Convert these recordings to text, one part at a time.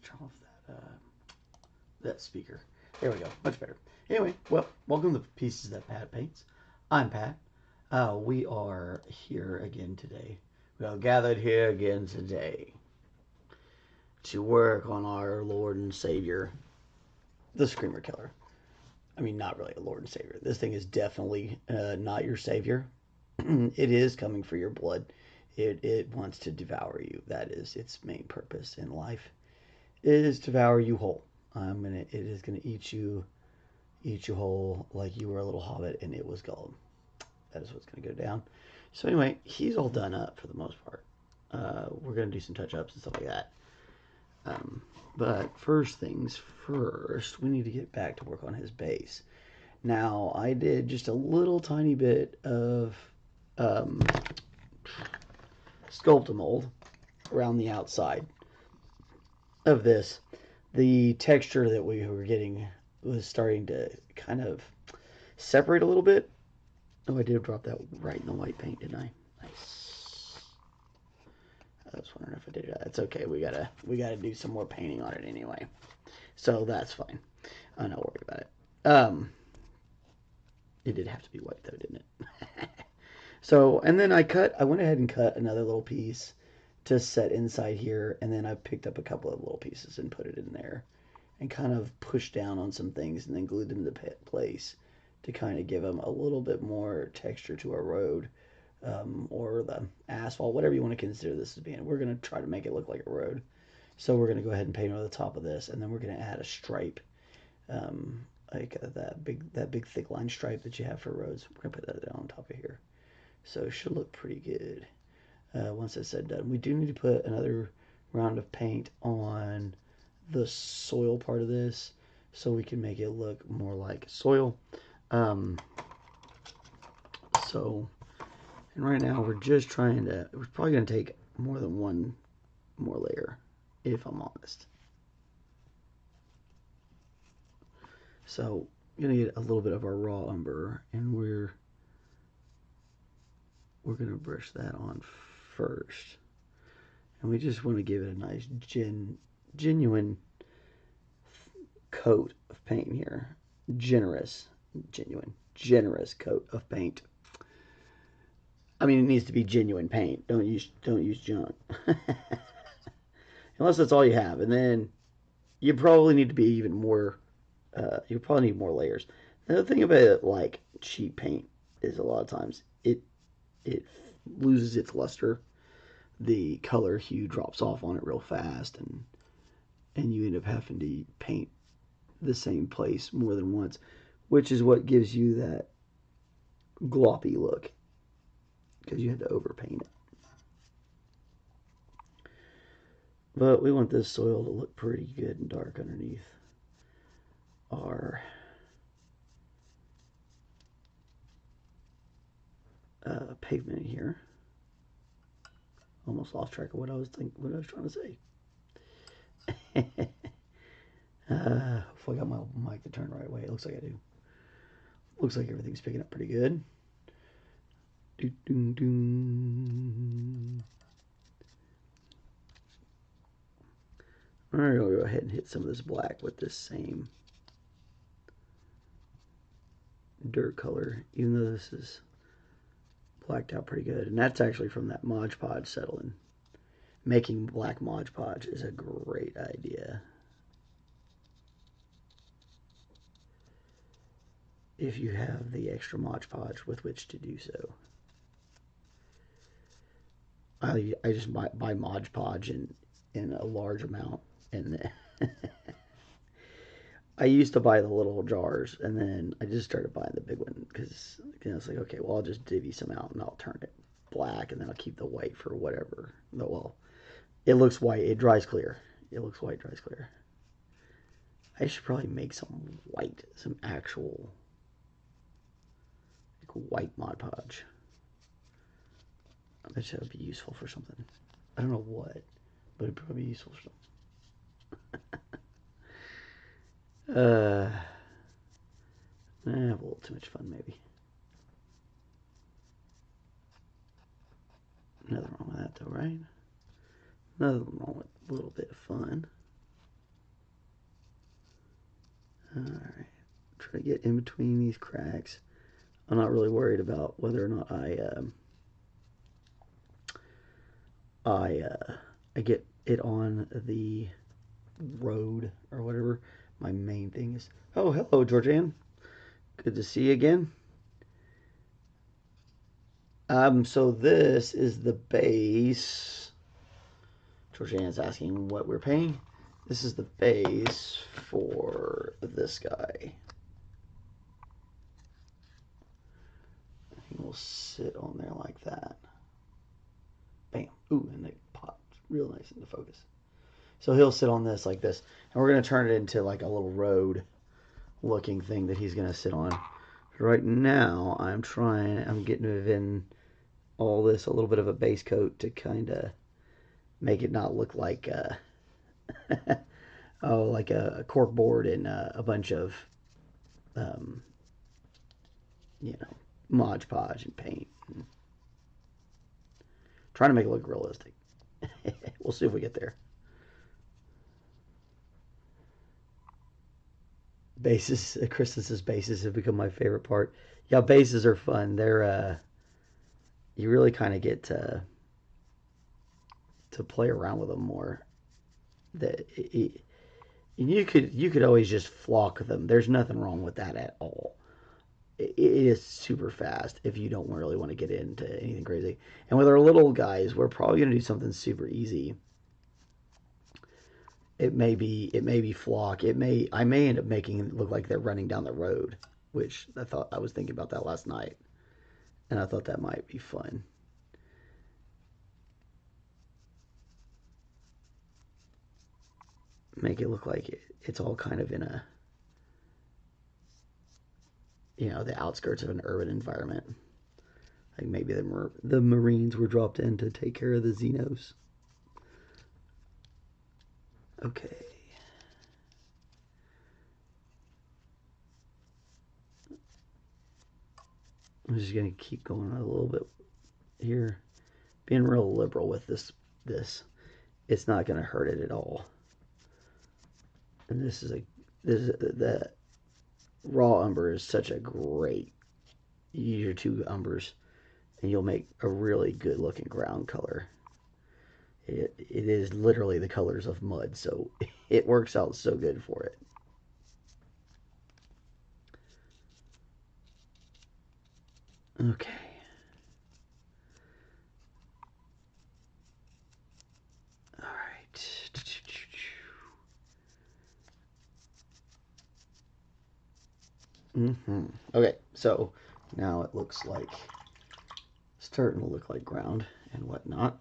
turn off that speaker. There we go, much better. Anyway, well, welcome to Pieces That Pat Paints. I'm Pat. We are here again today. We are gathered here again today to work on our Lord and Savior, the Screamer Killer. I mean, not really a Lord and Savior. This thing is definitely not your Savior. It is coming for your blood. It wants to devour you. That is its main purpose in life. It is to devour you whole. It is gonna eat you whole like you were a little hobbit and it was Gollum. That is what's gonna go down. So anyway, he's all done up for the most part. We're gonna do some touch-ups and stuff like that. But first things first, we need to get back to work on his base. Now, I did just a little tiny bit of Sculptamold around the outside of this. The texture that we were getting was starting to kind of separate a little bit. Oh, I did drop that right in the white paint, didn't I? Nice. I was wondering if I did that. It's okay. We gotta do some more painting on it anyway, so that's fine. I'm not worried about it. It did have to be white though, didn't it? So, and then I went ahead and cut another little piece to set inside here, and then I picked up a couple of little pieces and put it in there and kind of pushed down on some things and then glued them into place to kind of give them a little bit more texture to our road, or the asphalt, whatever you want to consider this as being. We're going to try to make it look like a road. So we're going to go ahead and paint over the top of this, and then we're going to add a stripe, like that big thick line stripe that you have for roads. We're going to put that down on top of here. So it should look pretty good once that's said done. We do need to put another round of paint on the soil part of this so we can make it look more like soil. And right now we're just trying to, we're probably going to take more than one more layer, if I'm honest. So I'm going to get a little bit of our raw umber, and we're going to brush that on first. And we just want to give it a nice genuine coat of paint here. Generous coat of paint. I mean, it needs to be genuine paint. Don't use junk. Unless that's all you have. And then you probably need to be even more, you probably need more layers. The other thing about it, like cheap paint, is a lot of times it loses its luster. The color hue drops off on it real fast, and you end up having to paint the same place more than once, which is what gives you that gloppy look, because you had to overpaint it. But we want this soil to look pretty good and dark underneath our pavement here. Almost lost track of what I was trying to say. Hopefully I got my mic to turn the right way. It looks like I do. Looks like everything's picking up pretty good. Alright, I'll go ahead and hit some of this black with this same dirt color, even though this is blacked out pretty good. And that's actually from that Mod Podge settling. Making black Mod Podge is a great idea if you have the extra Mod Podge with which to do so. I just buy Mod Podge in a large amount, and I used to buy the little jars, and then I just started buying the big one because it's like, okay, well, I'll just divvy some out and I'll turn it black, and then I'll keep the white for whatever. Well, it looks white, it dries clear. It looks white, dries clear. I should probably make some white, some actual like white Mod Podge. I bet you that would be useful for something. I don't know what, but it'd probably be useful for something. I have a little too much fun, maybe. Nothing wrong with that, though, right? Nothing wrong with a little bit of fun. Alright, try to get in between these cracks. I'm not really worried about whether or not I get it on the road or whatever. My main thing is, oh, hello, Georgianne. Good to see you again. So this is the base. Georgianne's asking what we're paying. This is the base for this guy. He will sit on there like that. Bam. Ooh, and it popped real nice into focus. So he'll sit on this like this. And we're going to turn it into like a little road looking thing that he's going to sit on. Right now, I'm getting in all this a little bit of a base coat to kind of make it not look like like a cork board and a bunch of you know, Mod Podge and paint. Trying to make it look realistic. We'll see if we get there. Bases, Kristen's bases have become my favorite part. Yeah, bases are fun. They're you really kind of get to play around with them more. You could always just flock them. There's nothing wrong with that at all. It is super fast if you don't really want to get into anything crazy. And with our little guys, we're probably going to do something super easy. It may be flock. I may end up making it look like they're running down the road, which I was thinking about that last night, and I thought that might be fun. Make it look like it's all kind of in a, the outskirts of an urban environment. Like maybe the Marines were dropped in to take care of the Xenos. Okay. I'm just gonna keep going a little bit here, being real liberal with this. It's not gonna hurt it at all. And the raw umber is such a great. You use your 2 umbers, and you'll make a really good looking ground color. It is literally the colors of mud, so it works out so good for it. Okay. All right. Okay, so now it looks like starting to look like ground and whatnot.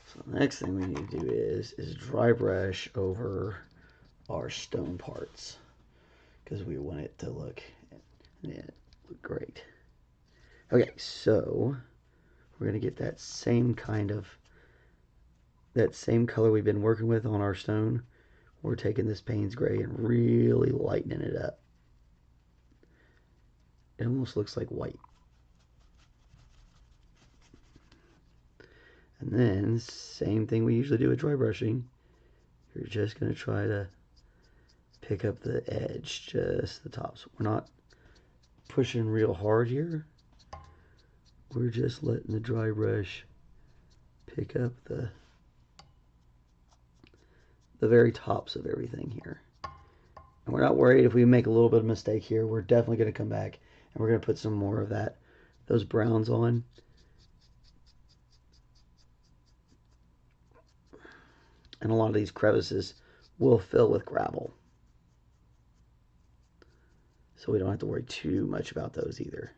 So the next thing we need to do is dry brush over our stone parts because we want it to look great. Okay, so we're gonna get that same color we've been working with on our stone. We're taking this Payne's gray and really lightening it up. It almost looks like white. And then, same thing we usually do with dry brushing. You're just going to try to pick up the edge, just the tops. We're not pushing real hard here. We're just letting the dry brush pick up the very tops of everything here. And we're not worried if we make a little bit of mistake here. We're definitely going to come back and we're going to put some more of those browns on. And a lot of these crevices will fill with gravel. So we don't have to worry too much about those either.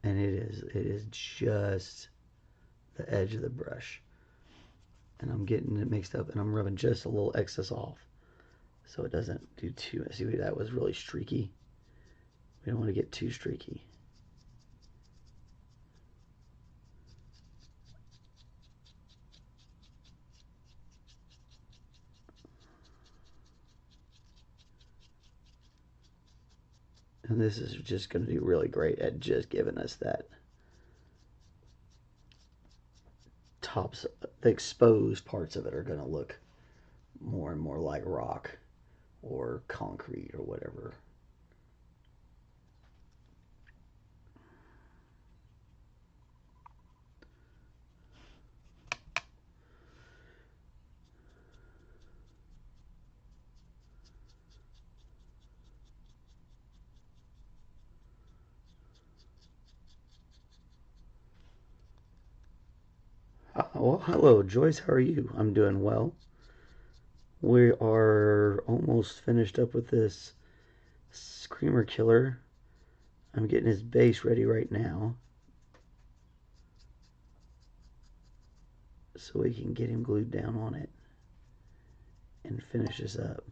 And it is just the edge of the brush. And I'm getting it mixed up and I'm rubbing just a little excess off so it doesn't do too much. See, that was really streaky. We don't want to get too streaky. And this is just going to be really great at just giving us that tops, the exposed parts of it are going to look more and more like rock or concrete or whatever. Well, hello, Joyce. How are you? I'm doing well. We are almost finished up with this Screamer Killer. I'm getting his base ready right now so we can get him glued down on it and finish this up.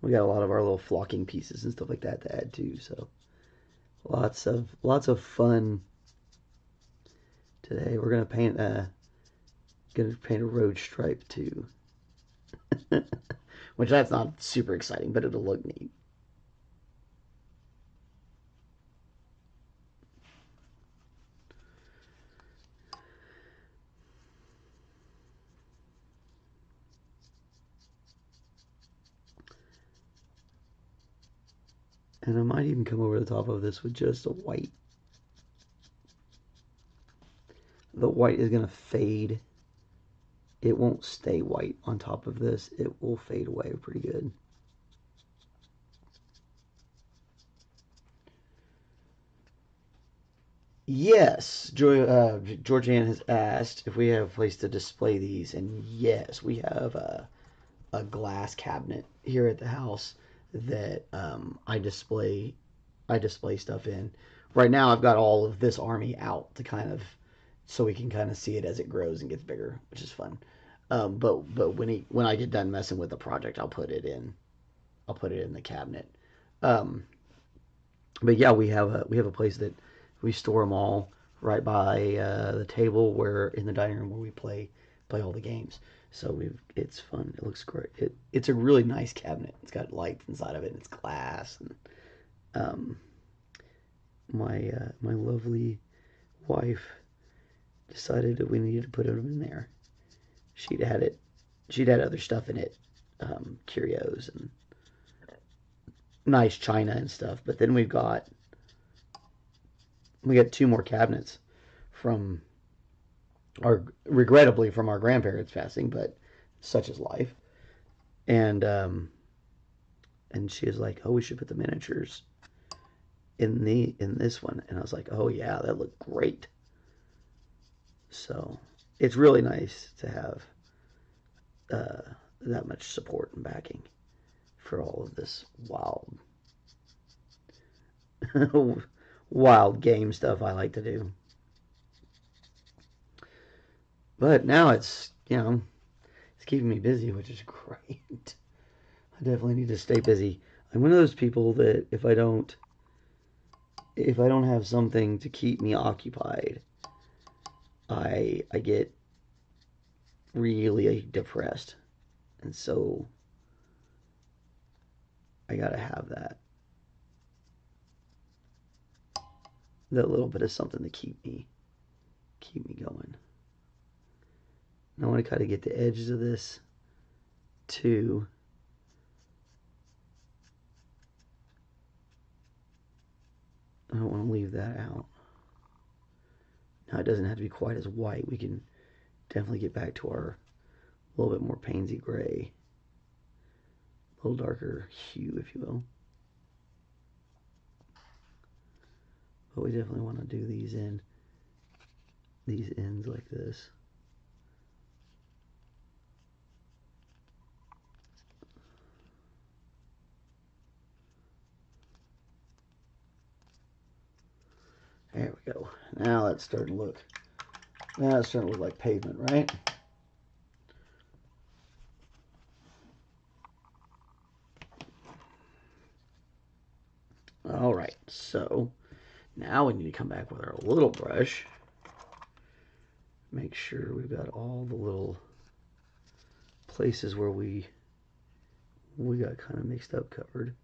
We got a lot of our little flocking pieces and stuff like that to add too, so lots of fun today. We're gonna paint a road stripe too. Which that's not super exciting, but it'll look neat. And I might even come over the top of this with just a white. The white is going to fade. It won't stay white on top of this. It will fade away pretty good. Yes, Georgianne has asked if we have a place to display these, and yes, we have a glass cabinet here at the house that I display stuff in. Right now, I've got all of this army out to kind of so we can kind of see it as it grows and gets bigger, which is fun. But when I get done messing with the project, I'll put it in. I'll put it in the cabinet. Um, but yeah, we have a place that we store them all right by the table where in the dining room where we play all the games. So it's fun. It looks great. It's a really nice cabinet. It's got lights inside of it. And it's glass. And um, my lovely wife decided that we needed to put them in there. She'd had it. She'd had other stuff in it, curios and nice china and stuff. But then we got two more cabinets from regrettably from our grandparents passing, but such is life. And she was like, "Oh, we should put the miniatures in this one." And I was like, "Oh yeah, that looked great." So it's really nice to have that much support and backing for all of this wild game stuff I like to do. But now it's it's keeping me busy, which is great. I definitely need to stay busy. I'm one of those people that if I don't have something to keep me occupied, I get really depressed. And so I gotta have that little bit of something to keep me going. And I want to kind of get the edges of this too. I don't want to leave that out. Now it doesn't have to be quite as white. We can definitely get back to our little bit more Painesy gray, a little darker hue, if you will. But we definitely want to do these ends like this. There we go. Now that's starting to look. Now it's starting to look like pavement, right? All right. So now we need to come back with our little brush. Make sure we've got all the little places where we got kind of mixed up covered.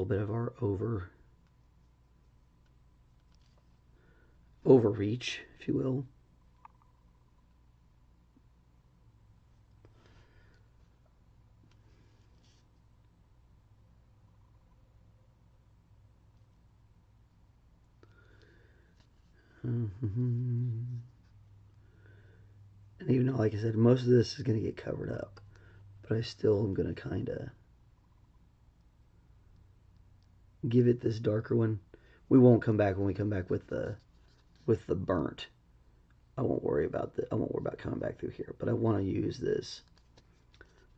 bit of our overreach, if you will. And even though, like I said, most of this is going to get covered up, but I still am going to kind of give it this darker one. We won't come back when we come back with the burnt. I won't worry about coming back through here, but I want to use this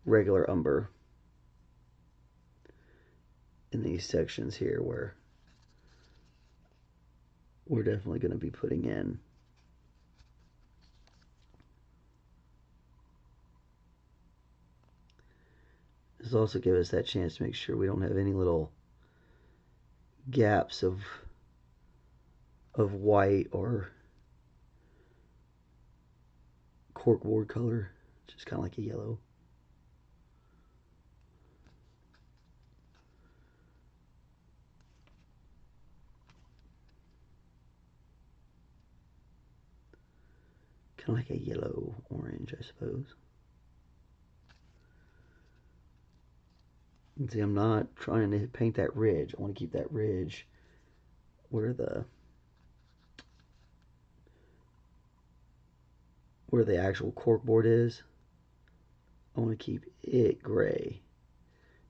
regular umber in these sections here where we're definitely going to be putting in this. Also give us that chance to make sure we don't have any little gaps of white or corkboard color, just kind of like a yellow. Kind of like a yellow orange, I suppose. And see, I'm not trying to paint that ridge. I want to keep that ridge where the actual corkboard is. I want to keep it gray,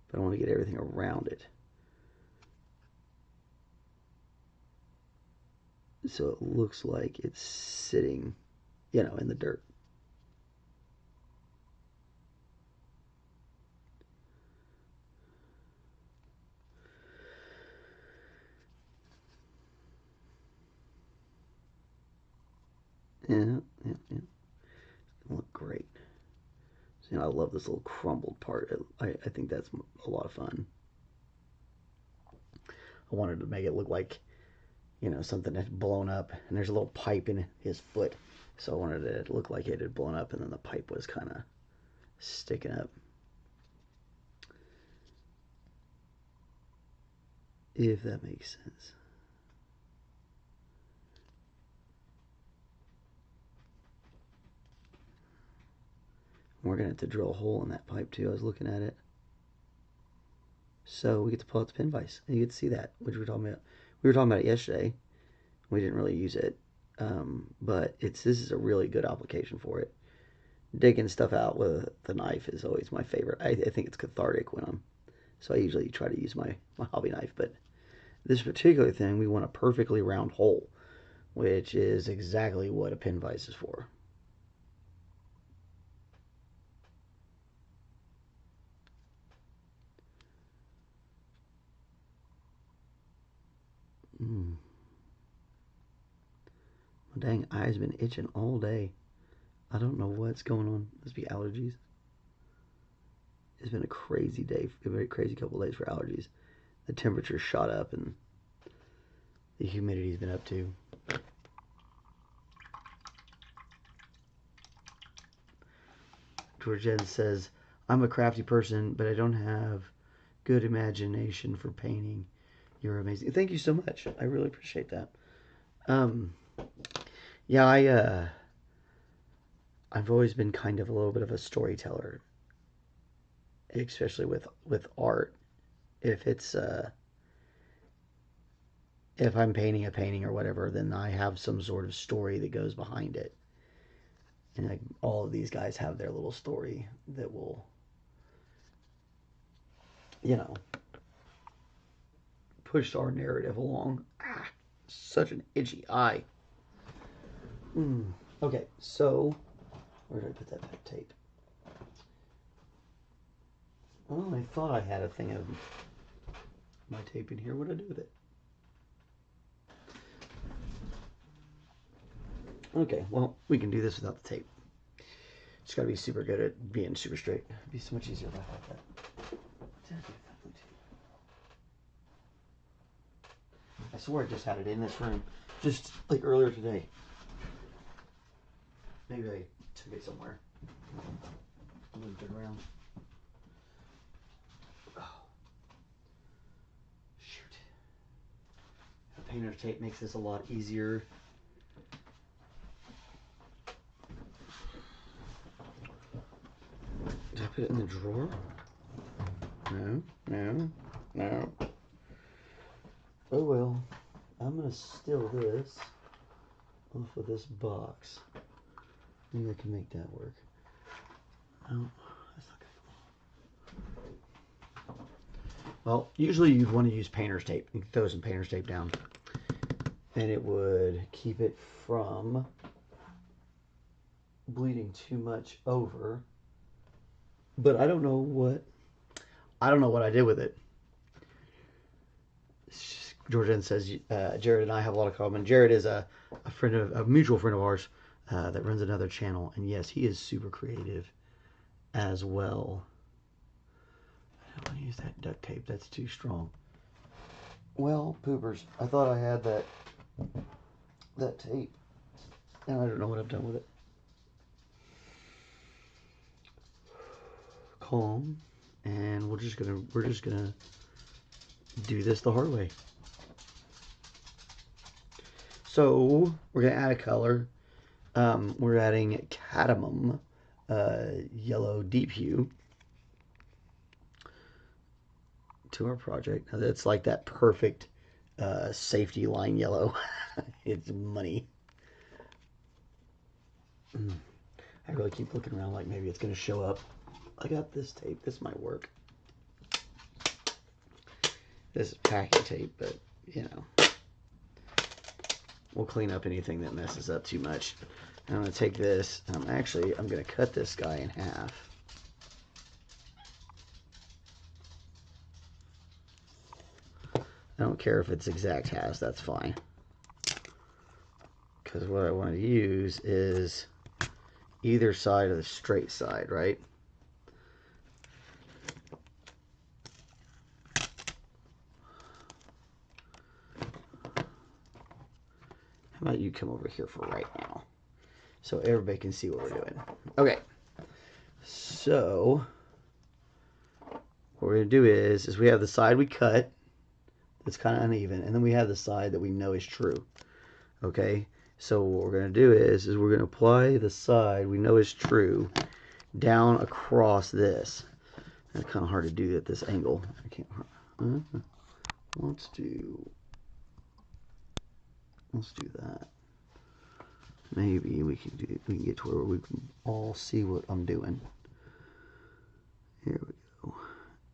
but I want to get everything around it. So it looks like it's sitting, you know, in the dirt. Yeah. Look great. So, you know, I love this little crumbled part. I think that's a lot of fun. I wanted to make it look like, you know, something had blown up, and there's a little pipe in his foot. So I wanted it to look like it had blown up, and then the pipe was kind of sticking up. If that makes sense. We're going to have to drill a hole in that pipe too. I was looking at it. So we get to pull out the pin vise. And you get to see that, which we were talking about. We were talking about it yesterday. We didn't really use it. But this is a really good application for it. Digging stuff out with the knife is always my favorite. I think it's cathartic when so I usually try to use my hobby knife. But this particular thing, we want a perfectly round hole, which is exactly what a pin vise is for. My dang eye's been itching all day. I don't know what's going on. Must be allergies. It's been a crazy day, a very crazy couple of days for allergies. The temperature shot up and the humidity's been up too. Georgette says, I'm a crafty person, but I don't have good imagination for painting. You're amazing. Thank you so much. I really appreciate that. Yeah, I've always been kind of a little bit of a storyteller, especially with art. If it's if I'm painting a painting or whatever, then I have some sort of story that goes behind it. And like, all of these guys have their little story that will, you know, push our narrative along. Such an itchy eye. Okay, so where did I put that tape? Oh, I thought I had a thing of my tape in here. What did I do with it? Okay, well, we can do this without the tape. Just gotta be super good at being super straight. It'd be so much easier if I had that. I swear I just had it in this room, just like earlier today. Maybe I took it somewhere. Moved it around. Oh. painter's tape makes this a lot easier. Did I put it in the drawer? No, no, no. Oh well, I'm gonna steal this off of this box. Maybe I can make that work. No, that's not gonna go. Well, usually you'd want to use painter's tape. You can throw some painter's tape down, and it would keep it from bleeding too much over. But I don't know what I did with it. Georgianne says Jared and I have a lot of common. Jared is a mutual friend of ours that runs another channel, and yes, he is super creative as well. I don't want to use that duct tape. That's too strong. Well, poopers, I thought I had that tape, and I don't know what I've done with it. Calm, and we're just gonna do this the hard way. So we're gonna add a color. We're adding cadmium, yellow deep hue, to our project. Now that's like that perfect safety line yellow. It's money. I really keep looking around like maybe it's gonna show up. I got this tape. This might work. This is packing tape, but you know, we'll clean up anything that messes up too much. And I'm going to take this, and I'm going to cut this guy in half. I don't care if it's exact halves, that's fine. Because what I want to use is either side of the straight side, right? How about you come over here for right now, so everybody can see what we're doing. Okay, so what we're going to do is we have the side we cut that's kind of uneven, and then we have the side that we know is true. Okay, so what we're going to do is we're going to apply the side we know is true down across this. It's kind of hard to do at this angle. I can't. Let's do that. Maybe we can get to where we can all see what I'm doing. Here we go.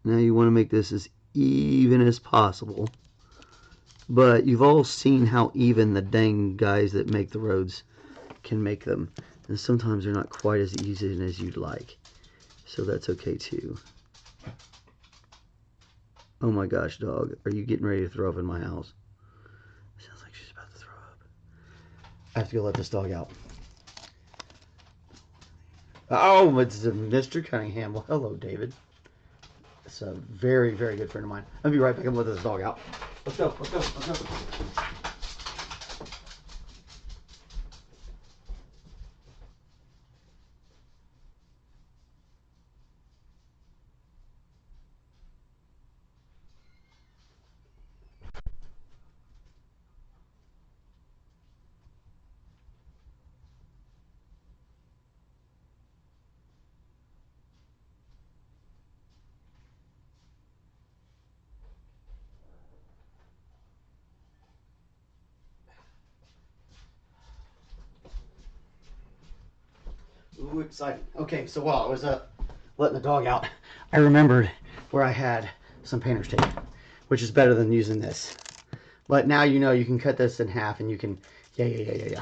Now you want to make this as even as possible. But you've all seen how even the dang guys that make the roads can make them. And sometimes they're not quite as easy as you'd like. So that's okay too. Oh my gosh, dog. Are you getting ready to throw up in my house? Sounds like she's about to throw up. I have to go let this dog out. Oh, it's Mr. Cunningham. Well, hello, David. It's a very, very good friend of mine. I'll be right back. I'm letting this dog out. Let's go. Let's go. Let's go. Ooh, exciting. Okay, so while I was letting the dog out, I remembered where I had some painter's tape, which is better than using this. But now you know you can cut this in half and you can, yeah.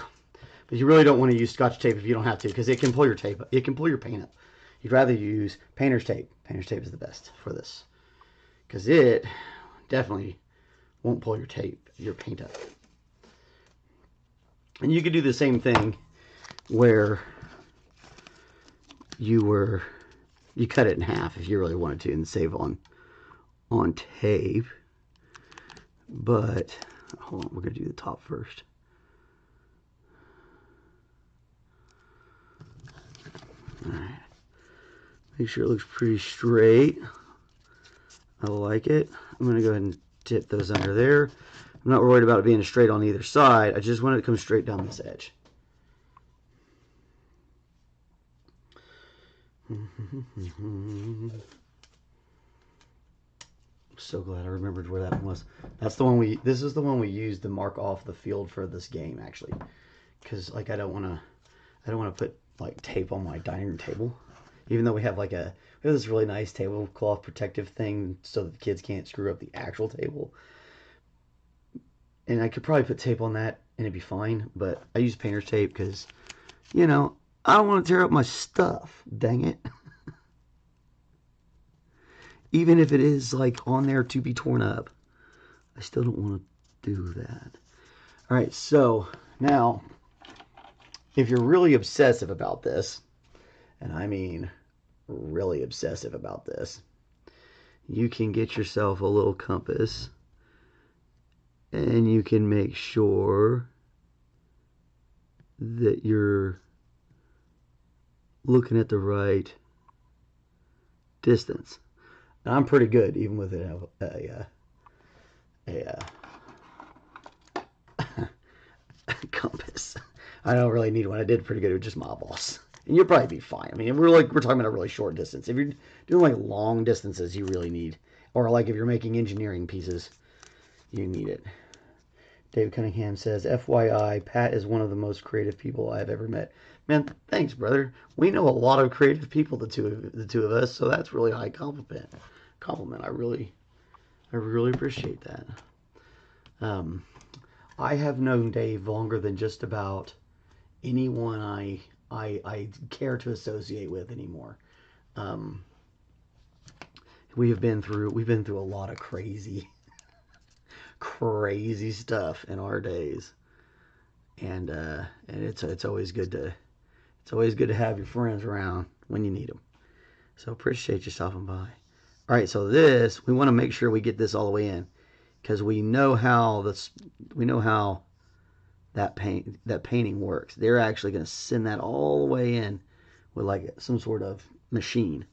But you really don't want to use Scotch tape if you don't have to, because it can pull your tape, it can pull your paint up. You'd rather use painter's tape. Painter's tape is the best for this, because it definitely won't pull your paint up. And you could do the same thing where you cut it in half if you really wanted to and save on tape. But hold on, we're gonna do the top first. All right, make sure it looks pretty straight. I like it. I'm gonna go ahead and dip those under there. I'm not worried about it being straight on either side. I just want it to come straight down this edge. I'm so glad I remembered where that one was. That's the one this is the one we used to mark off the field for this game, actually. Because, like, I don't want to put, like, tape on my dining room table. Even though we have this really nice tablecloth protective thing so that the kids can't screw up the actual table. And I could probably put tape on that and it'd be fine. But I use painter's tape because, you know, I don't want to tear up my stuff. Dang it. Even if it is, like, on there to be torn up, I still don't want to do that. All right, so now, if you're really obsessive about this, and I mean really obsessive about this, you can get yourself a little compass and you can make sure that you're looking at the right distance. And I'm pretty good even with a compass. I don't really need one. I did pretty good with just mob balls. And you'll probably be fine. I mean, we're talking about a really short distance. If you're doing like long distances, you really need, or like if you're making engineering pieces, you need it. Dave Cunningham says, FYI, Pat is one of the most creative people I've ever met. Man, thanks, brother. We know a lot of creative people, the two of us, so that's really a high compliment. I really appreciate that. I have known Dave longer than just about anyone I care to associate with anymore. We've been through a lot of crazy stuff in our days, and it's always good to have your friends around when you need them. So appreciate you stopping by. All right, so we want to make sure we get this all the way in, because we know how that painting works. They're actually going to send that all the way in with like some sort of machine.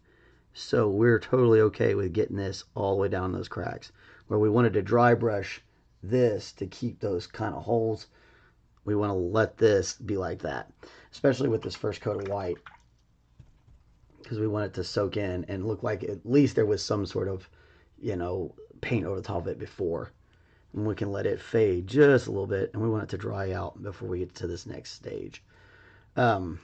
So we're totally okay with getting this all the way down those cracks. Where we wanted to dry brush this to keep those kind of holes, we want to let this be like that, especially with this first coat of white, because we want it to soak in and look like at least there was some sort of, paint over the top of it before. And we can let it fade just a little bit, and we want it to dry out before we get to this next stage. So,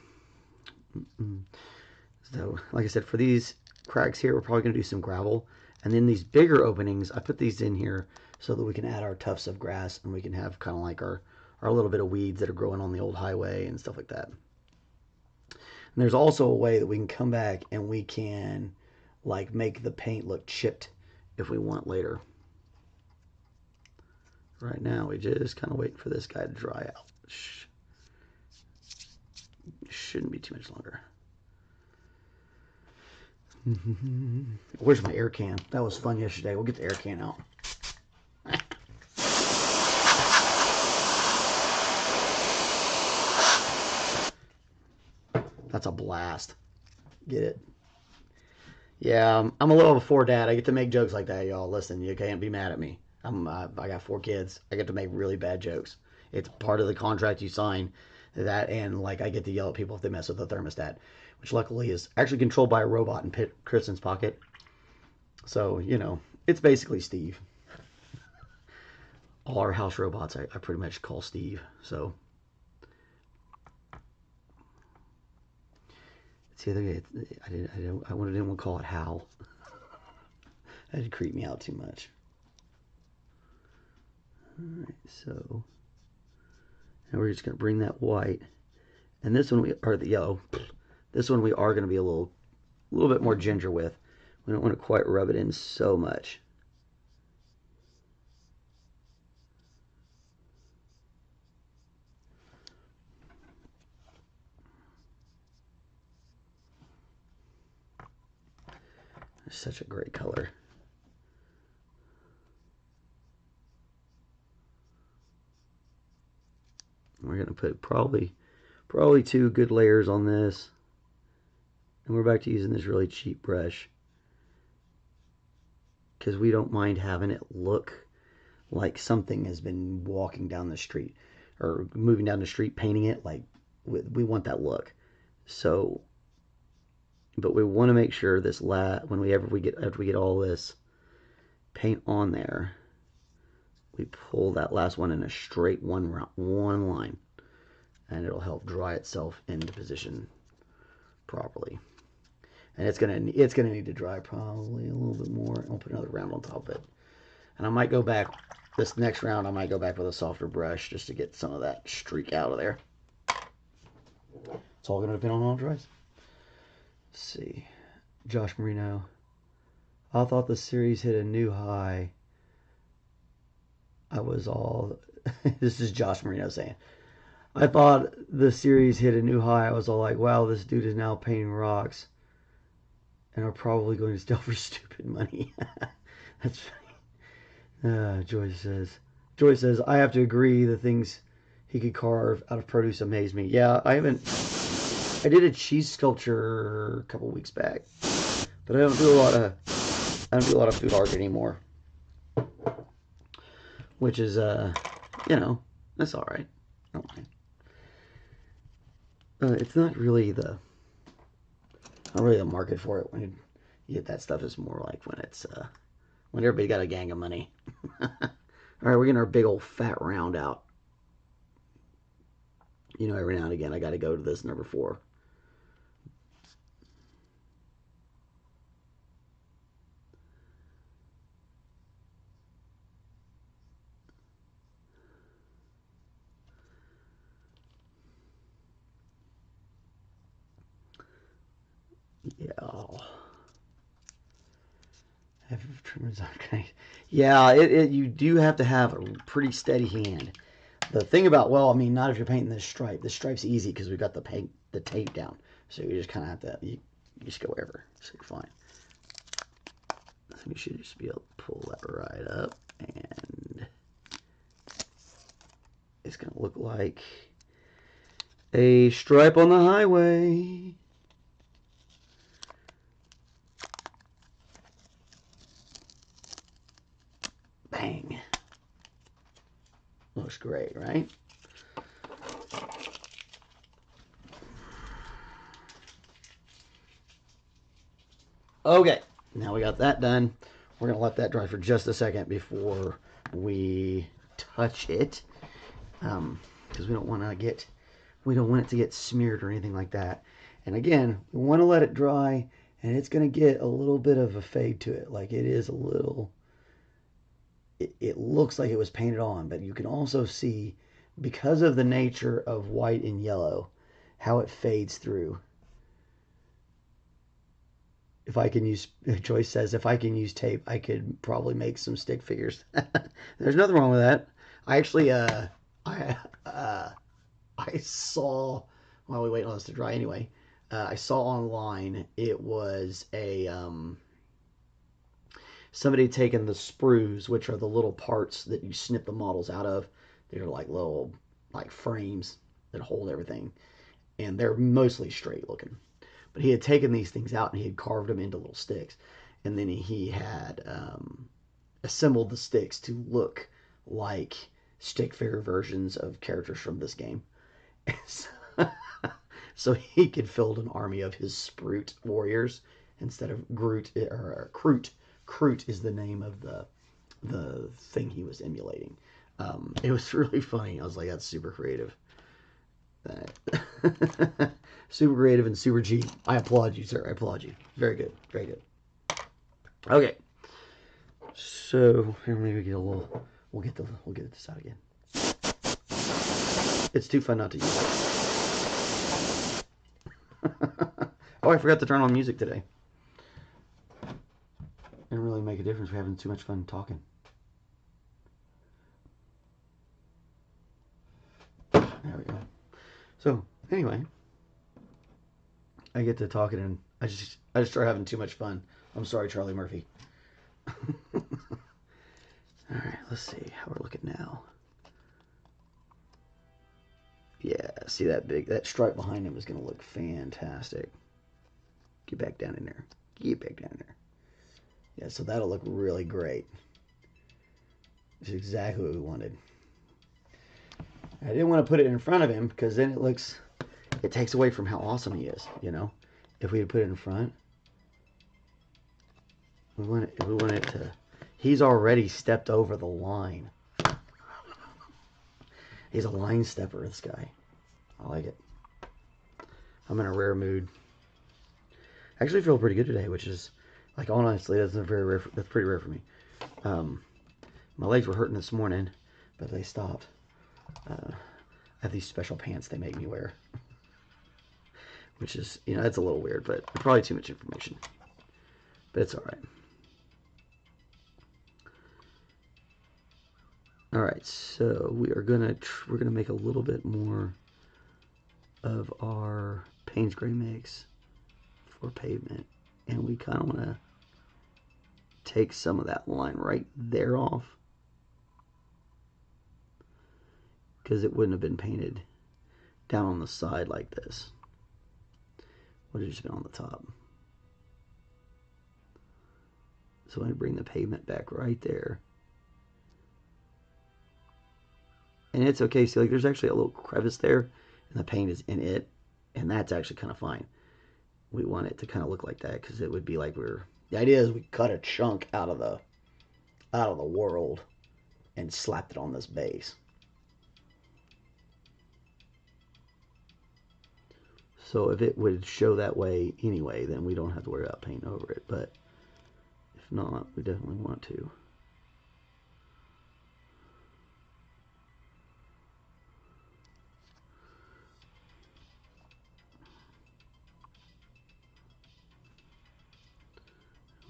like I said, for these cracks here, we're probably going to do some gravel. And then these bigger openings, I put these in here so that we can add our tufts of grass, and we can have kind of like our little bit of weeds that are growing on the old highway and stuff like that. And there's also a way that we can come back and we can like make the paint look chipped if we want later. Right now, we just kind of waiting for this guy to dry out. Shouldn't be too much longer. Where's my air can? That was fun yesterday. We'll get the air can out. That's a blast. Get it? Yeah, I'm a little before dad. I get to make jokes like that, y'all. Listen, you can't be mad at me. I got 4 kids. I get to make really bad jokes. It's part of the contract you sign. That, and like I get to yell at people if they mess with the thermostat, which luckily is actually controlled by a robot in Kristen's pocket. So, it's basically Steve. All our house robots I pretty much call Steve. So it's the other day. I didn't want to call it Hal. That'd creep me out too much. Alright, so now we're just going to bring that white, and this one the yellow, this one we are going to be a little bit more ginger with. We don't want to quite rub it in so much. It's such a great color. We're going to put probably 2 good layers on this. And we're back to using this really cheap brush, because we don't mind having it look like something has been walking down the street or moving down the street, painting it. Like we want that look. So, but we want to make sure this after we get all this paint on there, we pull that last one in a straight one line, and it'll help dry itself into position properly. And it's gonna need to dry probably a little bit more. I'll put another round on top of it, and I might go back this next round. I might go back with a softer brush just to get some of that streak out of there. It's all gonna depend on how it dries. Let's see, Josh Marino. I thought the series hit a new high. I was all. This is Josh Marino saying. I thought the series hit a new high. I was all like, wow, this dude is now painting rocks and are probably going to steal for stupid money. That's funny. Joyce says, I have to agree, the things he could carve out of produce amaze me. Yeah, I did a cheese sculpture a couple weeks back, but I don't do a lot of food art anymore, which is, that's all right. I don't mind. It's not really the market for it when you get that stuff. Is more like when everybody got a gang of money. All right, we're getting our big old fat round out. Every now and again I got to go to this number 4. Yeah, you do have to have a pretty steady hand. The thing about, not if you're painting this stripe. This stripe's easy because we've got the tape down. So you just kind of have to, you just go wherever. So you're fine. So you should just be able to pull that right up. And it's going to look like a stripe on the highway. Bang. Looks great, right? Okay, now we got that done. We're going to let that dry for just a second before we touch it, because we don't want it to get smeared or anything like that. And again, we want to let it dry, and it's going to get a little bit of a fade to it. Like it is a little, it looks like it was painted on, but you can also see, because of the nature of white and yellow, how it fades through. If I can use, Joyce says, if I can use tape, I could probably make some stick figures. There's nothing wrong with that. I actually, I saw, while we wait on this to dry anyway, I saw online, it was somebody had taken the sprues, which are the little parts that you snip the models out of. They're like little, like frames that hold everything. And they're mostly straight looking. But he had taken these things out and he had carved them into little sticks. And then he had assembled the sticks to look like stick figure versions of characters from this game. So he could field an army of his Sprute warriors instead of Groot or Kroot. Kroot is the name of the thing he was emulating. It was really funny. I was like, that's super creative. Super creative and super G. I applaud you, sir. I applaud you. Very good. Very good. Okay. So here, maybe get a little. We'll get this out again. It's too fun not to use it. Oh, I forgot to turn on music today. Didn't really make a difference. We're having too much fun talking. There we go. So anyway, I get to talking and I just start having too much fun. I'm sorry, Charlie Murphy. All right, let's see how we're looking now. Yeah, see that stripe behind him is going to look fantastic. Get back down in there. Get back down in there. Yeah, so that'll look really great. It's exactly what we wanted. I didn't want to put it in front of him because then it takes away from how awesome he is, you know. If we had put it in front, we want it to. He's already stepped over the line. He's a line stepper, this guy. I like it. I'm in a rare mood. I actually feel pretty good today, which is, like, honestly, that's very rare. That's pretty rare for me. My legs were hurting this morning, but they stopped. I have these special pants they make me wear, which is, you know, that's a little weird, but probably too much information. But it's all right. All right, so we're gonna make a little bit more of our Payne's gray mix for pavement, and we kind of want to take some of that line right there off because it wouldn't have been painted down on the side like this. Would have just been on the top. So I'm going to bring the pavement back right there. And it's okay. See, like, there's actually a little crevice there, and the paint is in it, and that's actually kind of fine. We want it to kind of look like that because it would be like the idea is we cut a chunk out of the world and slapped it on this base. So if it would show that way anyway, then we don't have to worry about painting over it. But if not, we definitely want to.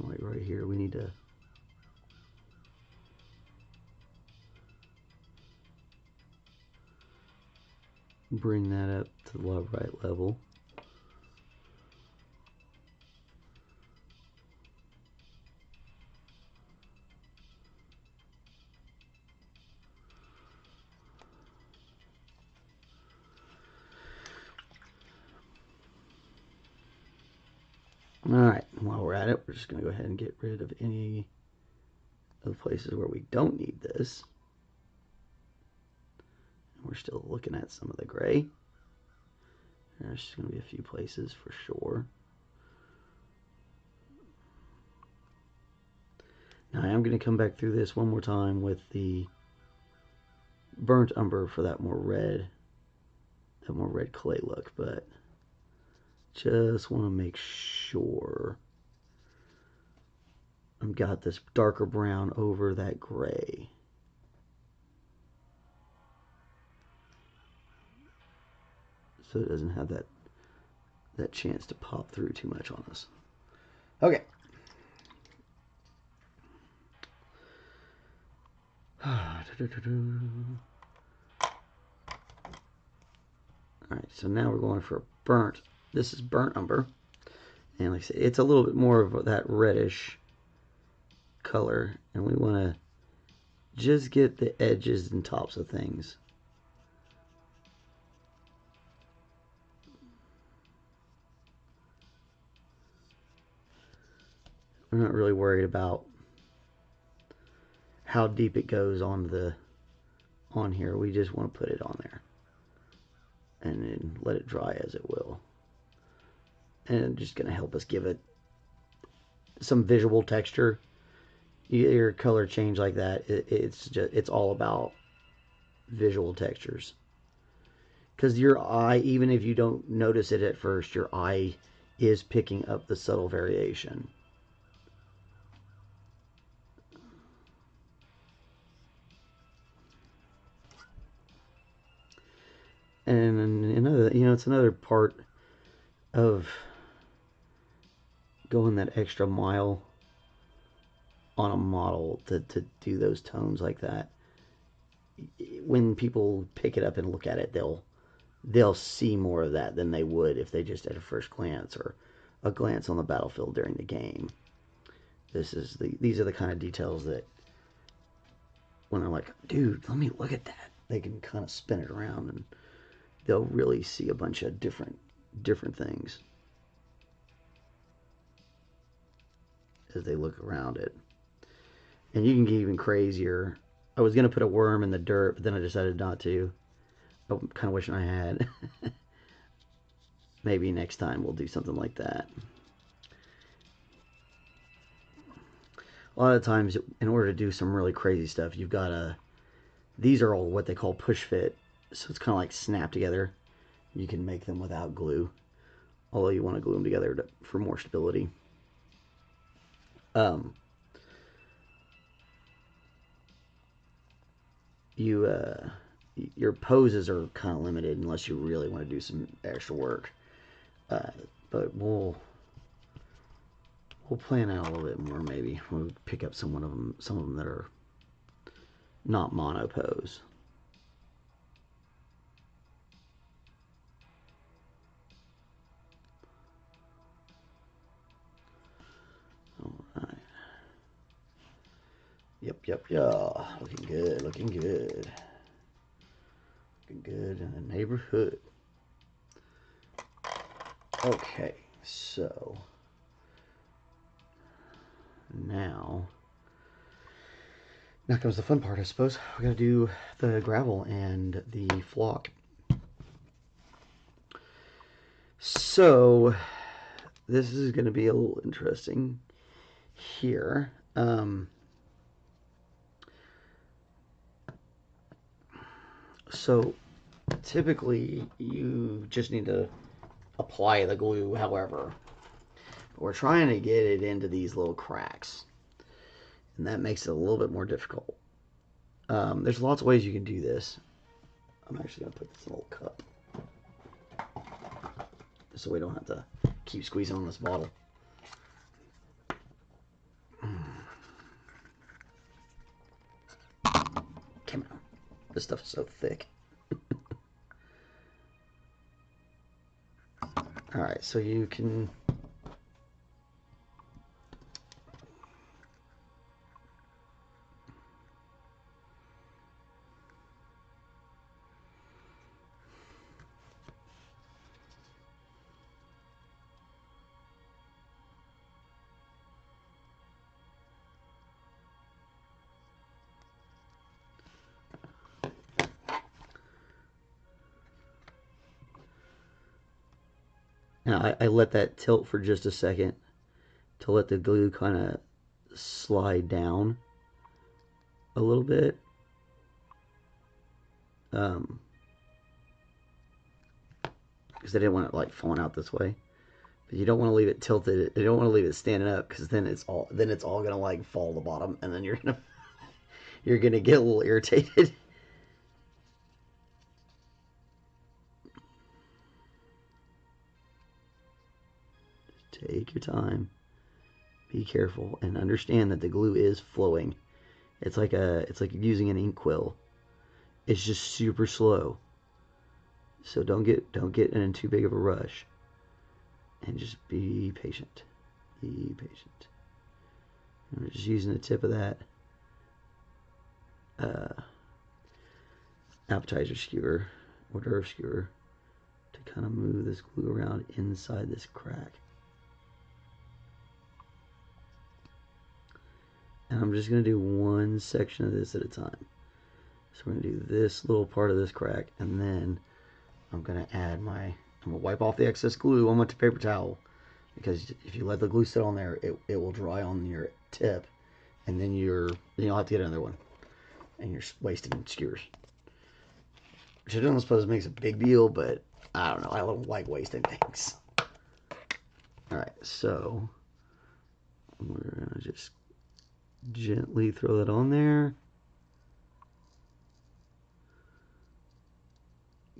Like right here, we need to bring that up to the right level. Alright, while we're at it, we're just going to go ahead and get rid of any of the places where we don't need this. We're still looking at some of the gray. There's just going to be a few places for sure. Now I am going to come back through this one more time with the burnt umber for that more red clay look, but just want to make sure I've got this darker brown over that gray. So it doesn't have that chance to pop through too much on us. Okay. Alright, so now we're going for a burnt. This is burnt umber. And like I said, it's a little bit more of that reddish color. And we want to just get the edges and tops of things. We're not really worried about how deep it goes on here. We just want to put it on there and then let it dry as it will. And it's just going to help us give it some visual texture. Your color change like that, it's all about visual textures. Because your eye, even if you don't notice it at first, your eye is picking up the subtle variation. And another, it's another part of going that extra mile on a model to do those tones like that. When people pick it up and look at it, they'll see more of that than they would if they just at a first glance or a glance on the battlefield during the game. These are the kind of details that when I'm like, dude, let me look at that, they can kind of spin it around and they'll really see a bunch of different things as they look around it. And you can get even crazier I was gonna put a worm in the dirt, but then I decided not to. I'm kind of wishing I had. Maybe next time we'll do something like that. A lot of times, in order to do some really crazy stuff, you've got to... These are all what they call push fit, so it's kind of like snap together. You can make them without glue, although you want to glue them together for more stability. Your poses are kind of limited unless you really want to do some extra work. But we'll plan out a little bit more. Maybe we'll pick up some of them that are not mono pose. All right. Yep. Looking good. Looking good in the neighborhood. Okay, so now comes the fun part, I suppose. We gotta do the gravel and the flock. So this is gonna be a little interesting here. So typically you just need to apply the glue, however. We're trying to get it into these little cracks, and that makes it a little bit more difficult. There's lots of ways you can do this. I'm actually going to put this in a little cup so we don't have to keep squeezing on this bottle. Come on. This stuff's so thick. Alright, so you can... Now, I let that tilt for just a second to let the glue kind of slide down a little bit. Because I didn't want it like falling out this way. But you don't want to leave it tilted. You don't want to leave it standing up, because then it's all gonna like fall to the bottom, and then you're gonna get a little irritated. Take your time, be careful, and understand that the glue is flowing. It's like using an ink quill. It's just super slow. So don't get in too big of a rush, and just be patient. Be patient. I'm just using the tip of that appetizer skewer, hors d'oeuvre skewer, to kind of move this glue around inside this crack. And I'm just going to do one section of this at a time. So we're going to do this little part of this crack, and then I'm going to add I'm going to wipe off the excess glue on my paper towel, because if you let the glue sit on there, it will dry on your tip, and then you'll have to get another one, and you're wasting skewers. Which I don't suppose makes a big deal, but I don't know. I don't like wasting things. Alright, so we're going to just gently throw that on there.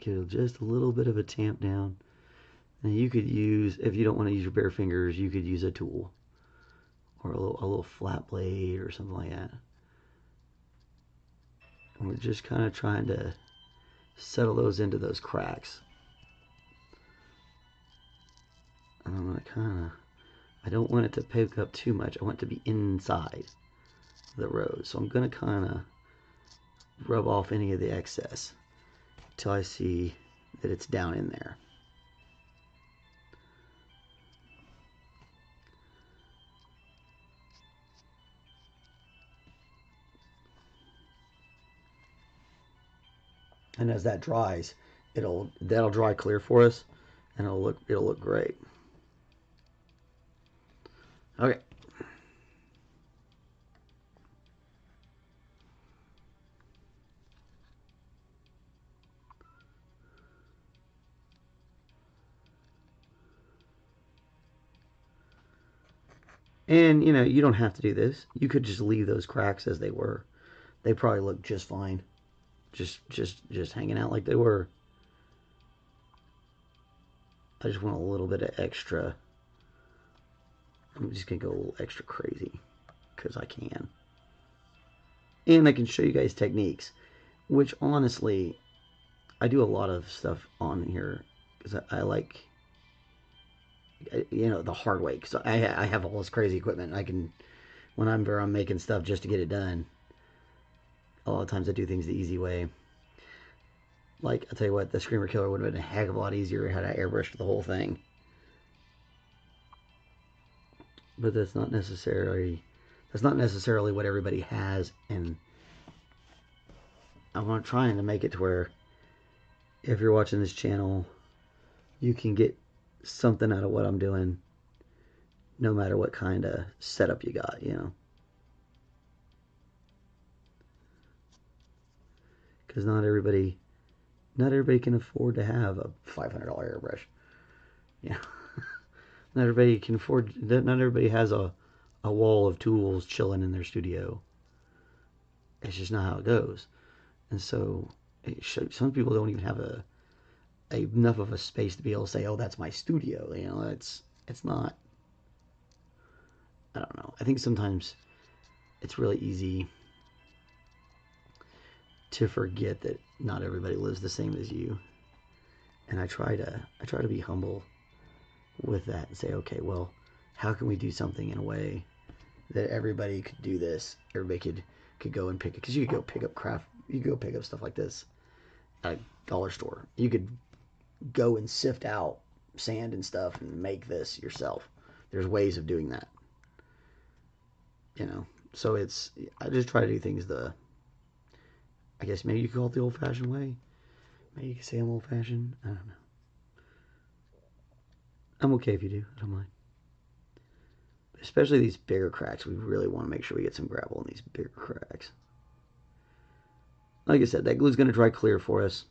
Give just a little bit of a tamp down. And you could use, if you don't want to use your bare fingers, you could use a tool or a little flat blade or something like that. And we're just kind of trying to settle those into those cracks. And I'm going to kind of, I don't want it to poke up too much. I want it to be inside the road. So I'm going to kind of rub off any of the excess until I see that it's down in there. And as that dries, that'll dry clear for us, and it'll look great. Okay. And you know, you don't have to do this. You could just leave those cracks as they were. They probably look just fine. Just hanging out like they were. I just want a little bit of extra. I'm just gonna go a little extra crazy because I can. And I can show you guys techniques, which honestly, I do a lot of stuff on here because I like, you know, the hard way. Because I have all this crazy equipment. I can, when I'm making stuff just to get it done, a lot of times I do things the easy way. Like, I'll tell you what, the Screamer Killer would have been a heck of a lot easier had I airbrushed the whole thing. But that's not necessarily what everybody has, and I'm trying to make it to where if you're watching this channel, you can get something out of what I'm doing, no matter what kind of setup you got, you know. Because not everybody can afford to have a $500 airbrush. Yeah, not everybody has a wall of tools chilling in their studio. It's just not how it goes. And so some people don't even have enough of a space to be able to say, oh, that's my studio. You know, it's not. I don't know. I think sometimes it's really easy to forget that not everybody lives the same as you. And I try to be humble with that and say, okay, well, how can we do something in a way that everybody could do this? Everybody could go and pick it, because you could go pick up you could go pick up stuff like this at a dollar store. You could go and sift out sand and stuff and make this yourself. There's ways of doing that, you know. So I just try to do things I guess maybe you could call it the old-fashioned way. Maybe you could say I'm old-fashioned. I don't know. I'm okay if you do. I don't mind. Especially these bigger cracks. We really want to make sure we get some gravel in these bigger cracks. Like I said, that glue's going to dry clear for us.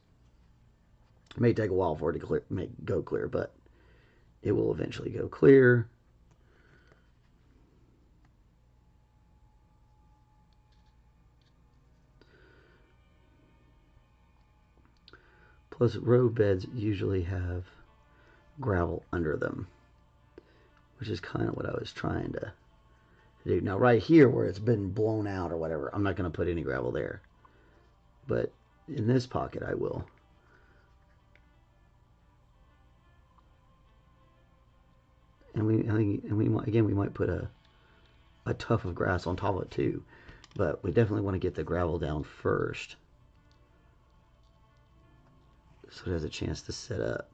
It may take a while for it to go clear, but it will eventually go clear. Plus, road beds usually have gravel under them, which is kind of what I was trying to do. Now, right here where it's been blown out or whatever, I'm not going to put any gravel there. But in this pocket, I will. And we might put a tuft of grass on top of it too. But we definitely want to get the gravel down first, so it has a chance to set up.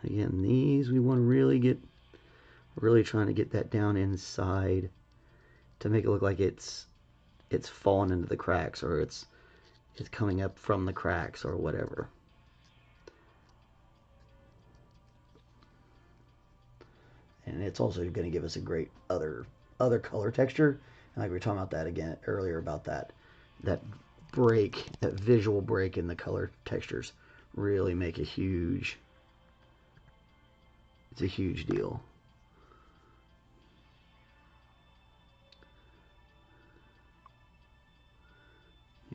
Again, these we want to really trying to get that down inside to make it look like it's fallen into the cracks, or it's coming up from the cracks or whatever. And it's also going to give us a great other color texture. And like we were talking about that again earlier, about that visual break in the color textures really make it's a huge deal.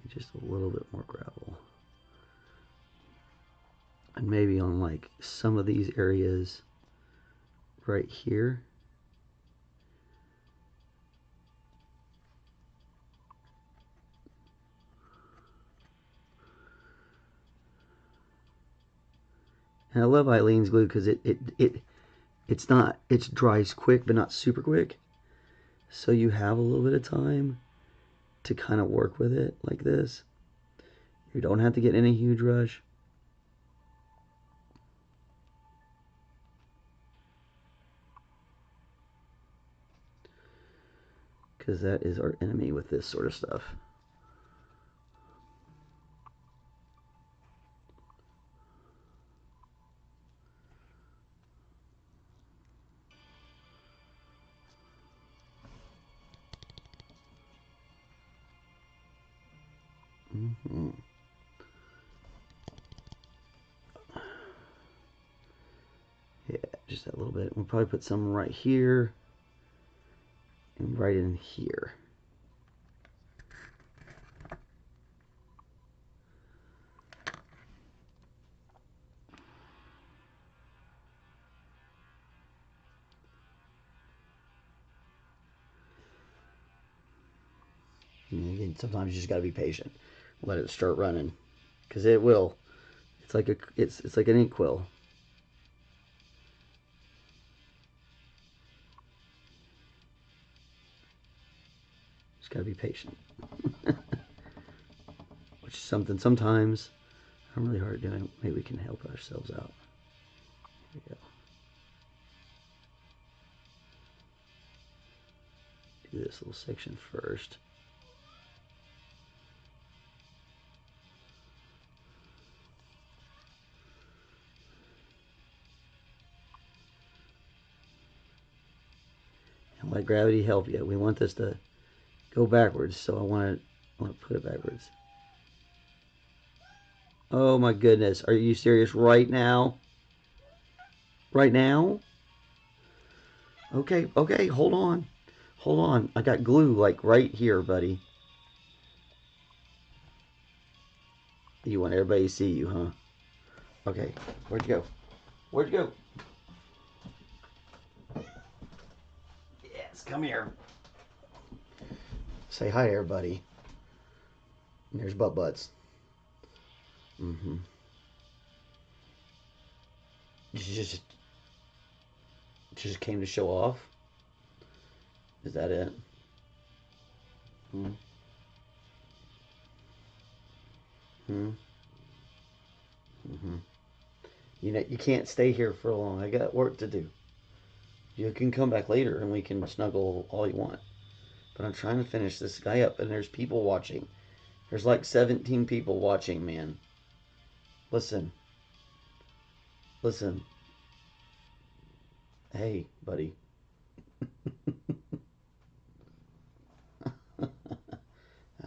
Just a little bit more gravel. And maybe on like some of these areas right here. And I love Eileen's glue because it dries quick but not super quick. So you have a little bit of time to kind of work with it like this. You don't have to get in a huge rush. because that is our enemy with this sort of stuff. Mm-hmm. Yeah, just that little bit. We'll probably put some right here and right in here. And again, sometimes you just got to be patient. Let it start running, because it will. It's like it's like an ink quill. Just got to be patient. Which is something sometimes I'm really hard doing. Maybe we can help ourselves out. Here we go. Do this little section first. And let gravity help you. We want this to go backwards, so I want to put it backwards. Oh my goodness, are you serious right now? Right now? Okay, okay, hold on. Hold on. I got glue like right here, buddy. You want everybody to see you, huh? Okay, where'd you go? Where'd you go? Yes, come here. Say hi, everybody. And there's butt butts. Mm-hmm. Just came to show off. Is that it? Hmm. Hmm. Mm-hmm. You know, you can't stay here for long. I got work to do. You can come back later and we can snuggle all you want. But I'm trying to finish this guy up, and there's people watching. There's like 17 people watching, man. Listen. Listen. Hey, buddy.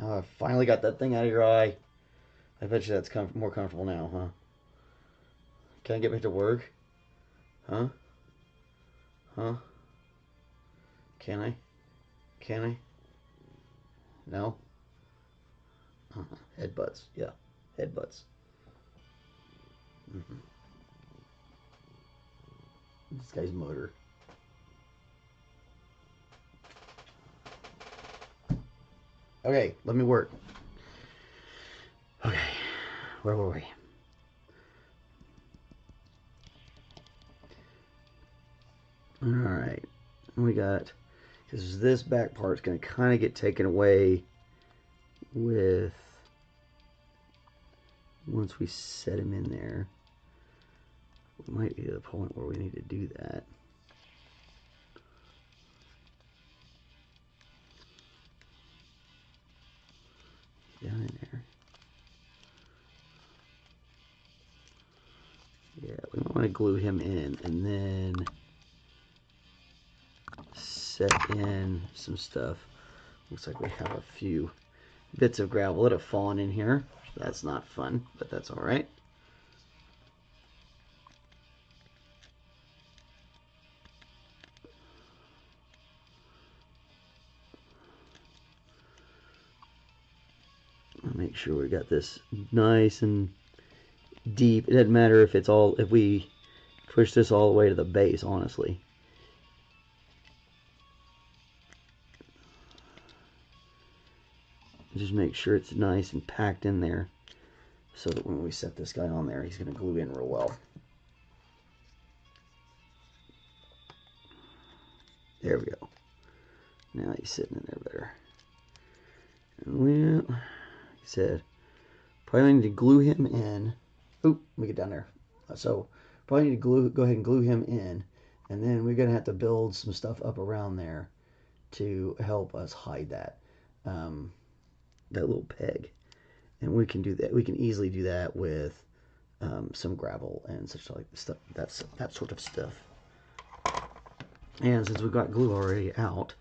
Oh, I finally got that thing out of your eye. I bet you that's more comfortable now, huh? Can I get back to work? Huh? Huh? Can I? Can I? No? Headbutts. Yeah. Headbutts. Mm-hmm. This guy's motor. Okay, let me work. Okay, where were we? Alright, we got, because this back part's going to kind of get taken away with, once we set him in there. We might be at the point where we need to do that. Down in there. Yeah, we want to glue him in and then set in some stuff. Looks like we have a few bits of gravel that have fallen in here. That's not fun, but that's all right. Make sure we got this nice and deep. It doesn't matter if it's all, if we push this all the way to the base, honestly. Just make sure it's nice and packed in there so that when we set this guy on there, he's going to glue in real well. There we go. Now he's sitting in there better. And well, like I said, probably need to glue him in. Oop, let me get down there. So probably need to go ahead and glue him in, and then we're gonna have to build some stuff up around there to help us hide that that little peg. And we can do that. We can easily do that with some gravel and such like stuff. That sort of stuff. And since we've got glue already out,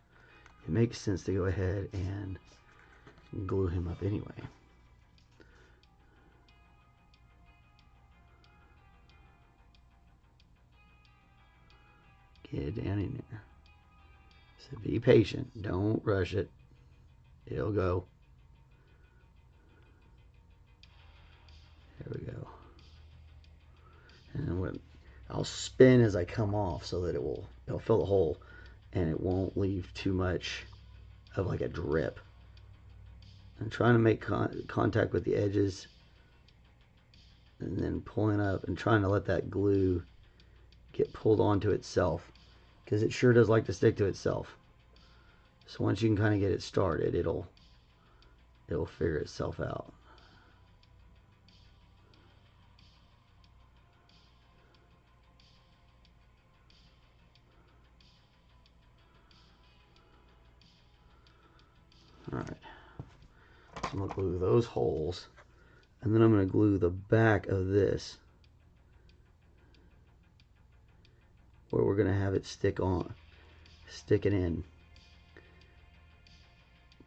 it makes sense to go ahead and glue him up anyway. Get it down in there. So be patient. Don't rush it. It'll go. There we go. And then I'll spin as I come off so that it'll fill the hole and it won't leave too much of like a drip. I'm trying to make contact with the edges and then pulling up and trying to let that glue get pulled onto itself, because it sure does like to stick to itself. So once you can kind of get it started, it'll figure itself out. Alright, so I'm going to glue those holes, and then I'm going to glue the back of this where we're going to have it stick it in.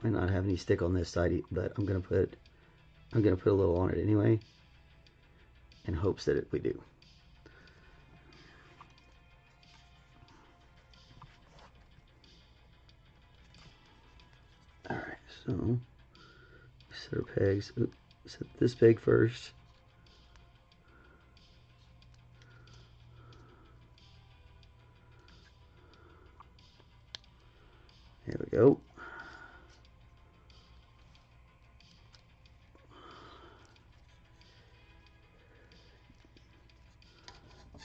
Might not have any stick on this side, but I'm going to put a little on it anyway, in hopes that we do. Alright, so set our pegs. Oops, set this peg first. There we go.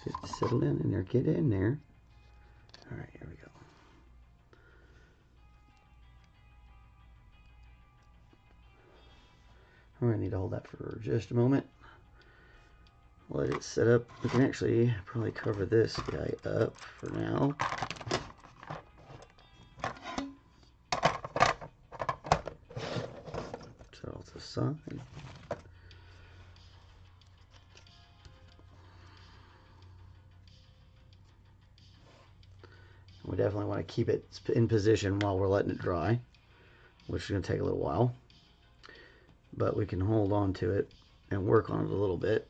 Just settle in there, get in there. Alright, here we go. I'm going to need to hold that for just a moment. Let it set up. We can actually probably cover this guy up for now. Set off the side. We definitely want to keep it in position while we're letting it dry, which is going to take a little while. But we can hold on to it and work on it a little bit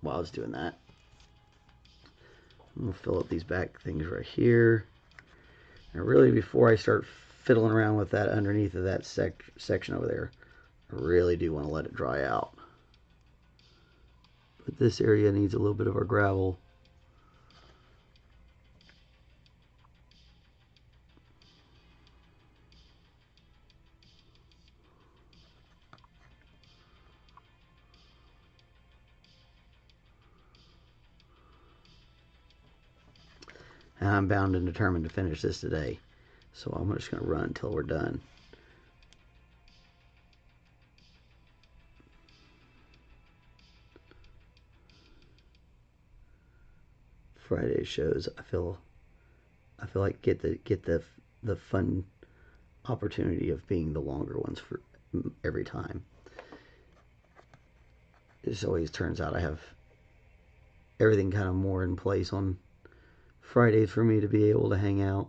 while it's doing that. I'm going to fill up these back things right here. And really, before I start fiddling around with that underneath of that section over there, I really do want to let it dry out. But this area needs a little bit of our gravel. And I'm bound and determined to finish this today. So I'm just going to run until we're done. Friday shows, I feel like get the fun opportunity of being the longer ones for every time. It just always turns out I have everything kind of more in place on Fridays for me to be able to hang out.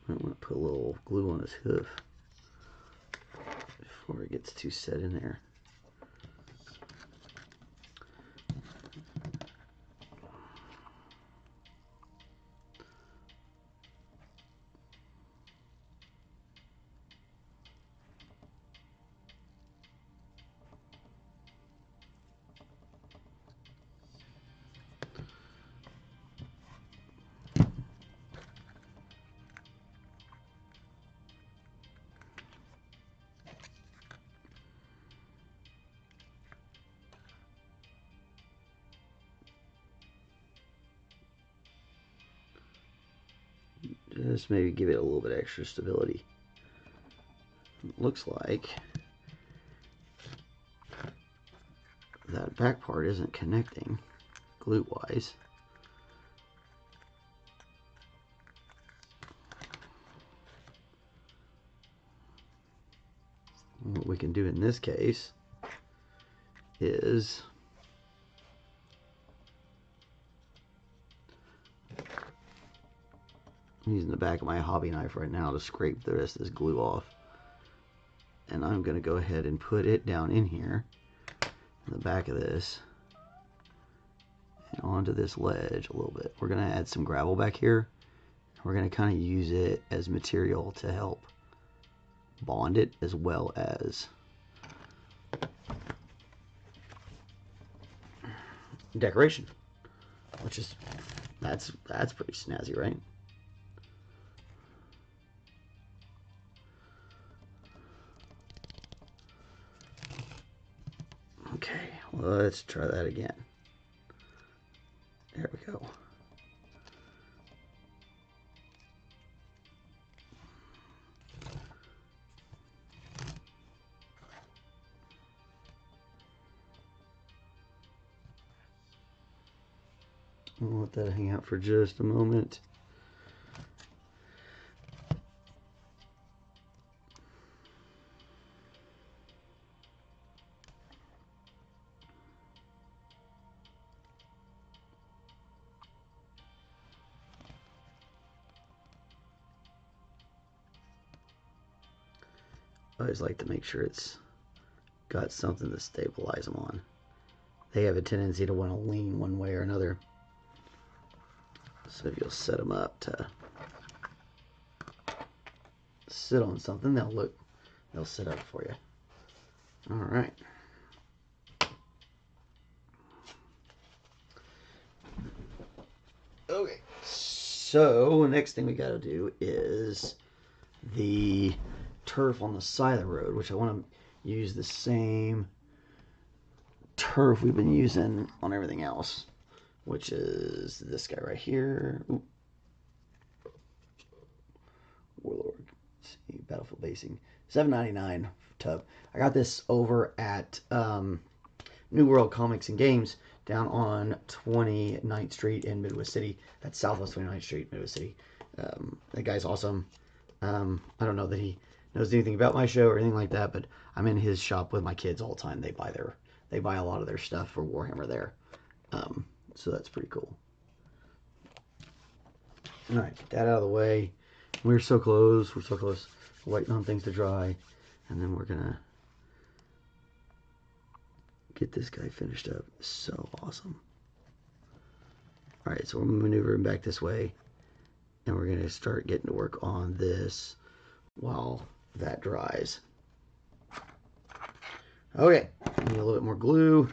I want to put a little glue on his hoof before it gets too set in there. Just maybe give it a little bit extra stability. It looks like that back part isn't connecting glue-wise. What we can do in this case is I'm using the back of my hobby knife right now to scrape the rest of this glue off. And I'm going to go ahead and put it down in here, in the back of this, and onto this ledge a little bit. We're going to add some gravel back here. We're going to kind of use it as material to help bond it as well as decoration, which is that's pretty snazzy, right? Okay, well, let's try that again. There we go. I'll let that hang out for just a moment. I always like to make sure it's got something to stabilize them on. They have a tendency to want to lean one way or another. So if you'll set them up to sit on something, they'll sit up for you. All right. Okay. So next thing we got to do is the turf on the side of the road, which I want to use the same turf we've been using on everything else, which is this guy right here. Ooh. Warlord. Let's see, Battlefield Basing. $7.99 tub. I got this over at New World Comics and Games down on 29th Street in Midwest City. That's Southwest 29th Street, Midwest City. That guy's awesome. I don't know that he knows anything about my show or anything like that, but I'm in his shop with my kids all the time. They buy a lot of their stuff for Warhammer there. So that's pretty cool. All right, get that out of the way. We're so close. We're so close. We're waiting on things to dry, and then we're gonna get this guy finished up. So awesome. All right, so we're maneuvering back this way, and we're gonna start getting to work on this while that dries. Okay, need a little bit more glue.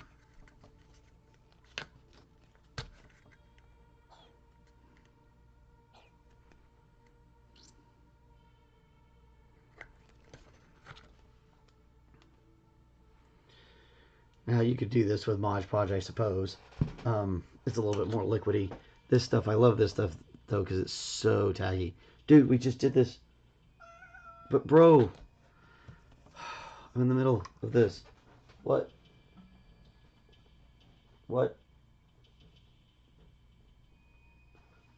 Now you could do this with Mod Podge, I suppose. It's a little bit more liquidy. This stuff, I love this stuff though because it's so taggy. Dude, we just did this. But bro, I'm in the middle of this. What? What?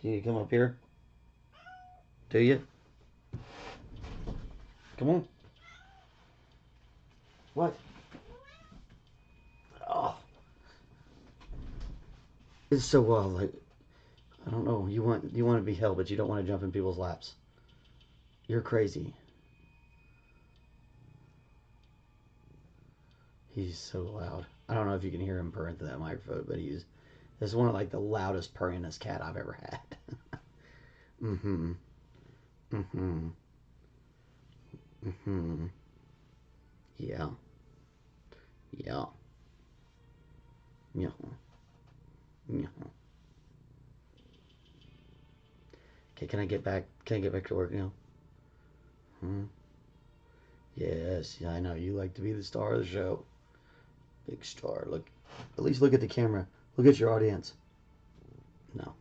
Do you come up here? Do you? Come on. What? Oh. It's so wild. Like, I don't know. You want to be held, but you don't want to jump in people's laps. You're crazy. He's so loud. I don't know if you can hear him purring through that microphone, but this is one of like the loudest purringest cat I've ever had. Mm-hmm. Mm-hmm. Mm-hmm. Yeah. Yeah. Yeah. Yeah. Okay, can I get back to work now? Hmm? Yes, yeah, I know. You like to be the star of the show. Big star. Look, at least look at the camera. Look at your audience. No.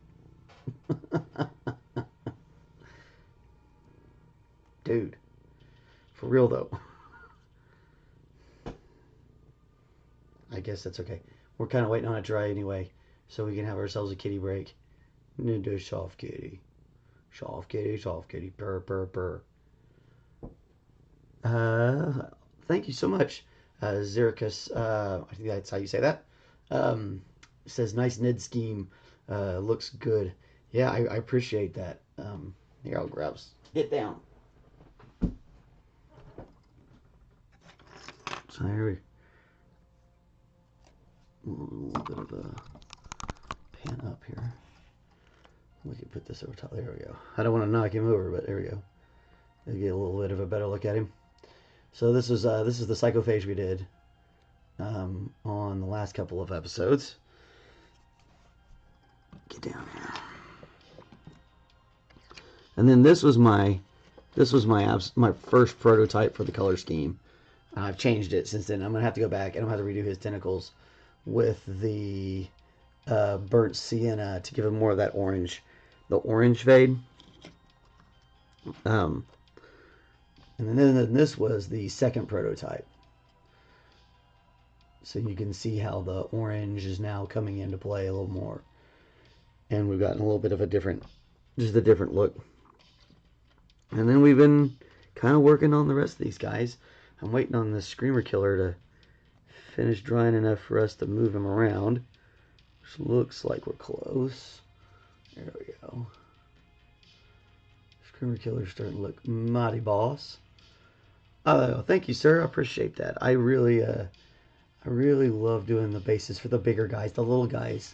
For real though. I guess that's okay. We're kind of waiting on it dry anyway, so we can have ourselves a kitty break. Do soft kitty. Soft kitty, soft kitty. Purr, purr, purr. Thank you so much, Zericus. I think that's how you say that. Says, nice Ned scheme. Looks good. Yeah, I appreciate that. Here, I'll grab. Get down. So here we a little bit of a pan up here. We can put this over top. There we go. I don't want to knock him over, but there we go. Let's get a little bit of a better look at him. So this is the psychophage we did on the last couple of episodes. Get down here. And then this was my first prototype for the color scheme. I've changed it since then. I'm gonna have to go back and I'm gonna have to redo his tentacles with the burnt sienna to give him more of that orange, the orange fade. And then this was the second prototype. So you can see how the orange is now coming into play a little more. And we've gotten a little bit of a different look. And then we've been kind of working on the rest of these guys. I'm waiting on the Screamer Killer to finish drying enough for us to move him around. Which looks like we're close. There we go. Screamer Killer's starting to look mighty boss. Oh, thank you, sir. I appreciate that. I really love doing the bases for the bigger guys. The little guys,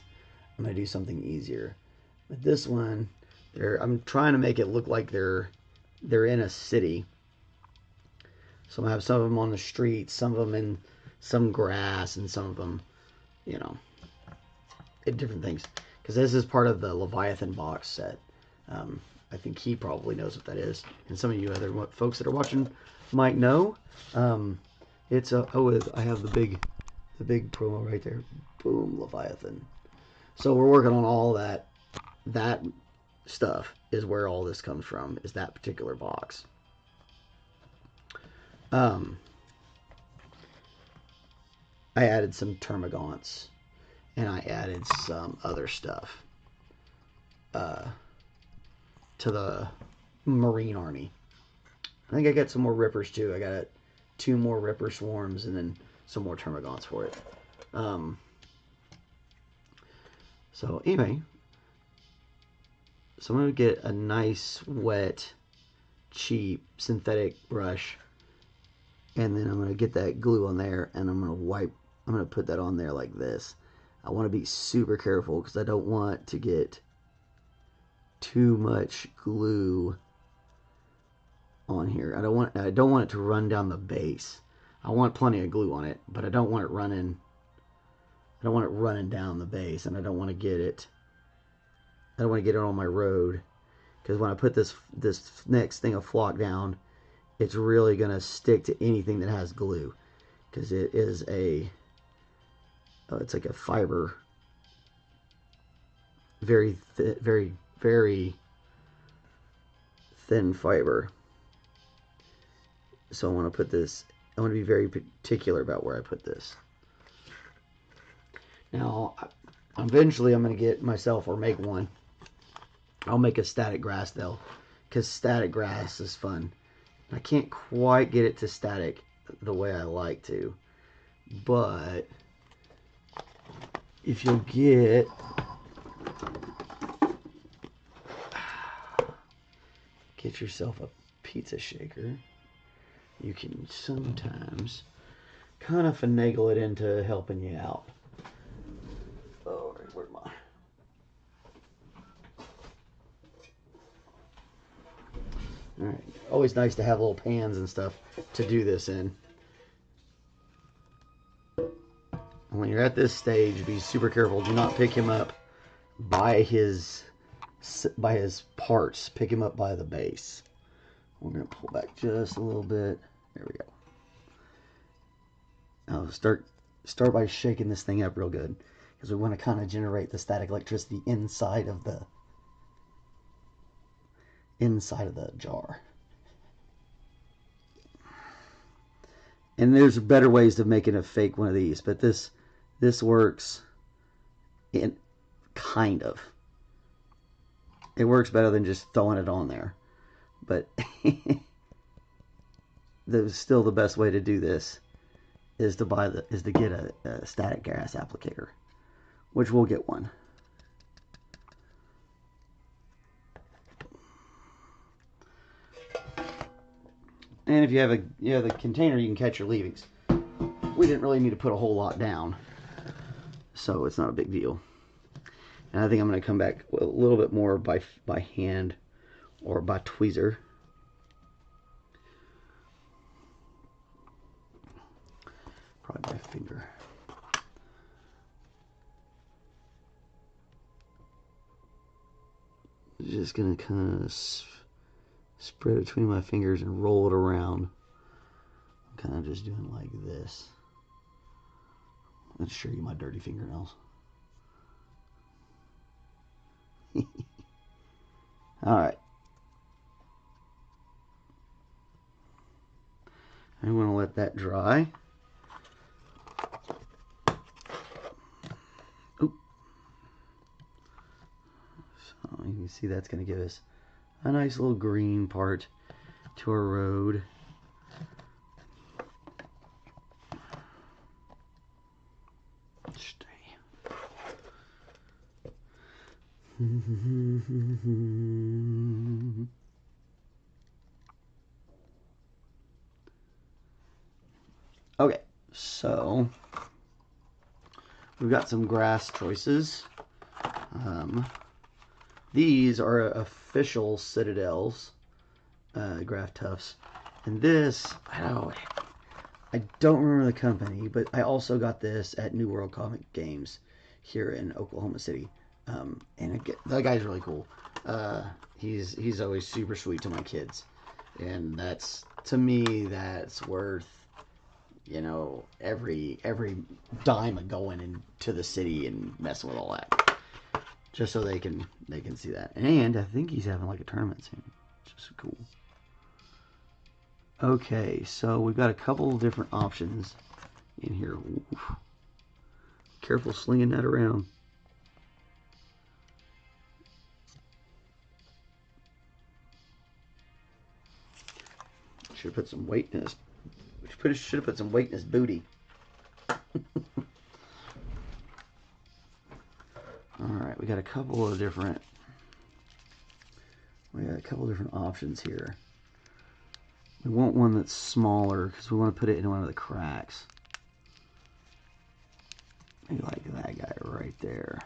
I'm gonna do something easier. But this one, I'm trying to make it look like they're in a city. So I'm gonna have some of them on the streets, some of them in some grass, and some of them, you know, in different things. Because this is part of the Leviathan box set. I think he probably knows what that is, and some of you other folks that are watching might know. It's a I have the big promo right there. Boom, Leviathan. So we're working on all that. That stuff is where all this comes from. Is that particular box. I added some termagants, and I added some other stuff to the Marine Army. I think I got some more Rippers too. I got 2 more Ripper swarms and then some more termagants for it. So anyway, so I'm going to get a nice, wet, cheap synthetic brush, and then I'm going to get that glue on there, and I'm going to put that on there like this. I want to be super careful because I don't want to get too much glue on here. I don't want it to run down the base. I want plenty of glue on it, but I don't want it running down the base, and I don't want to get it on my road, because when I put this next thing of flock down, it's really going to stick to anything that has glue, because it is it's like a fiber, very thin fiber. So I want to be very particular about where I put this. Now, eventually I'm going to get myself, or make one. I'll make a static grass though, because static grass is fun. I can't quite get it to static the way I like to, but if you'll get yourself a pizza shaker, you can sometimes kind of finagle it into helping you out. Oh, where's my... Alright, always nice to have little pans and stuff to do this in. And when you're at this stage, be super careful. Do not pick him up by his parts. Pick him up by the base. We're going to pull back just a little bit. There we go. Now start by shaking this thing up real good, because we want to kind of generate the static electricity inside of the jar. And there's better ways of making a fake one of these, but this works in kind of. It works better than just throwing it on there. But still the best way to do this is to get a static gas applicator, which we'll get one. And if you have the container, you can catch your leavings. We didn't really need to put a whole lot down, so it's not a big deal. And I think I'm going to come back a little bit more by hand or by tweezer. Probably by finger. Just going to kind of spread it between my fingers and roll it around. I'm kind of just doing like this. Let's show you my dirty fingernails. Alright. I want to let that dry. Oop. So you can see that's going to give us a nice little green part to our road. Okay, so we've got some grass choices. These are official Citadels graph tuffs, and this I don't remember the company, but I also got this at New World Comic Games here in Oklahoma City. And that guy's really cool. He's always super sweet to my kids, and to me that's worth, you know, every dime of going into the city and messing with all that, just so they can see that. And I think he's having like a tournament soon, which is cool. Okay, so we've got a couple of different options in here. Oof. Careful slinging that around. Should have put some weight in this. Should have put some weight in his booty. Alright, we got a couple of different options here. We want one that's smaller because we want to put it in one of the cracks. Maybe like that guy right there.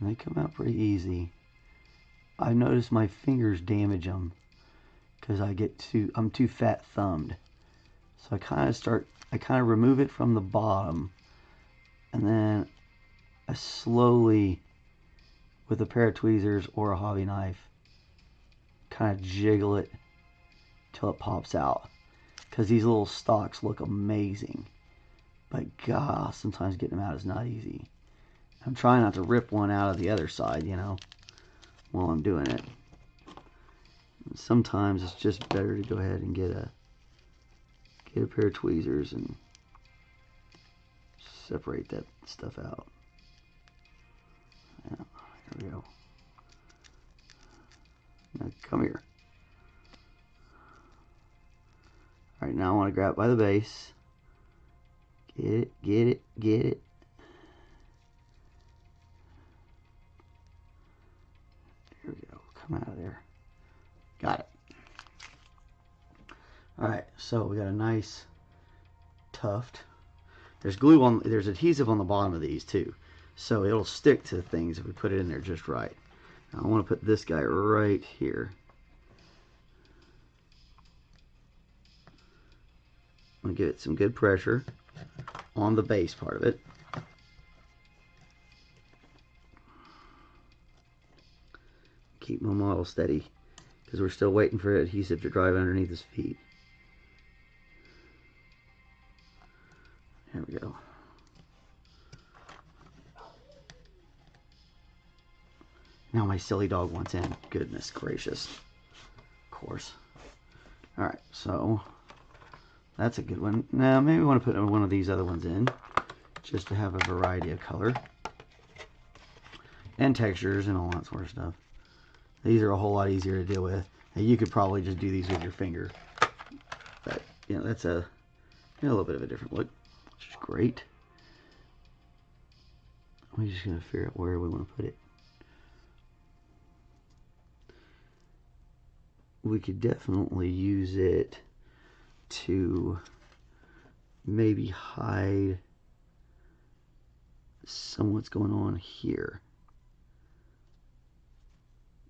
And they come out pretty easy. I've noticed my fingers damage them because I'm too fat thumbed. So I kind of remove it from the bottom, and then I slowly, with a pair of tweezers or a hobby knife, kind of jiggle it till it pops out. Because these little stalks look amazing, but God, sometimes getting them out is not easy. I'm trying not to rip one out of the other side, you know, while I'm doing it. Sometimes it's just better to go ahead and get a pair of tweezers and separate that stuff out. Yeah, here we go. Now come here. Alright, now I want to grab it by the base. Get it, get it, get it. Here we go. Come out of there. Got it. Alright, so we got a nice tuft. There's adhesive on the bottom of these too, so it'll stick to things if we put it in there just right. Now I want to put this guy right here. I'm going to give it some good pressure on the base part of it. Keep my model steady because we're still waiting for adhesive to dry underneath his feet. silly dog wants in. Goodness gracious. Of course. Alright, so that's a good one. Now, maybe we want to put one of these other ones in, just to have a variety of color and textures and all that sort of stuff. These are a whole lot easier to deal with. And you could probably just do these with your finger. But, you know, that's a little bit of a different look, which is great. We're just going to figure out where we want to put it. We could definitely use it to maybe hide some what's going on here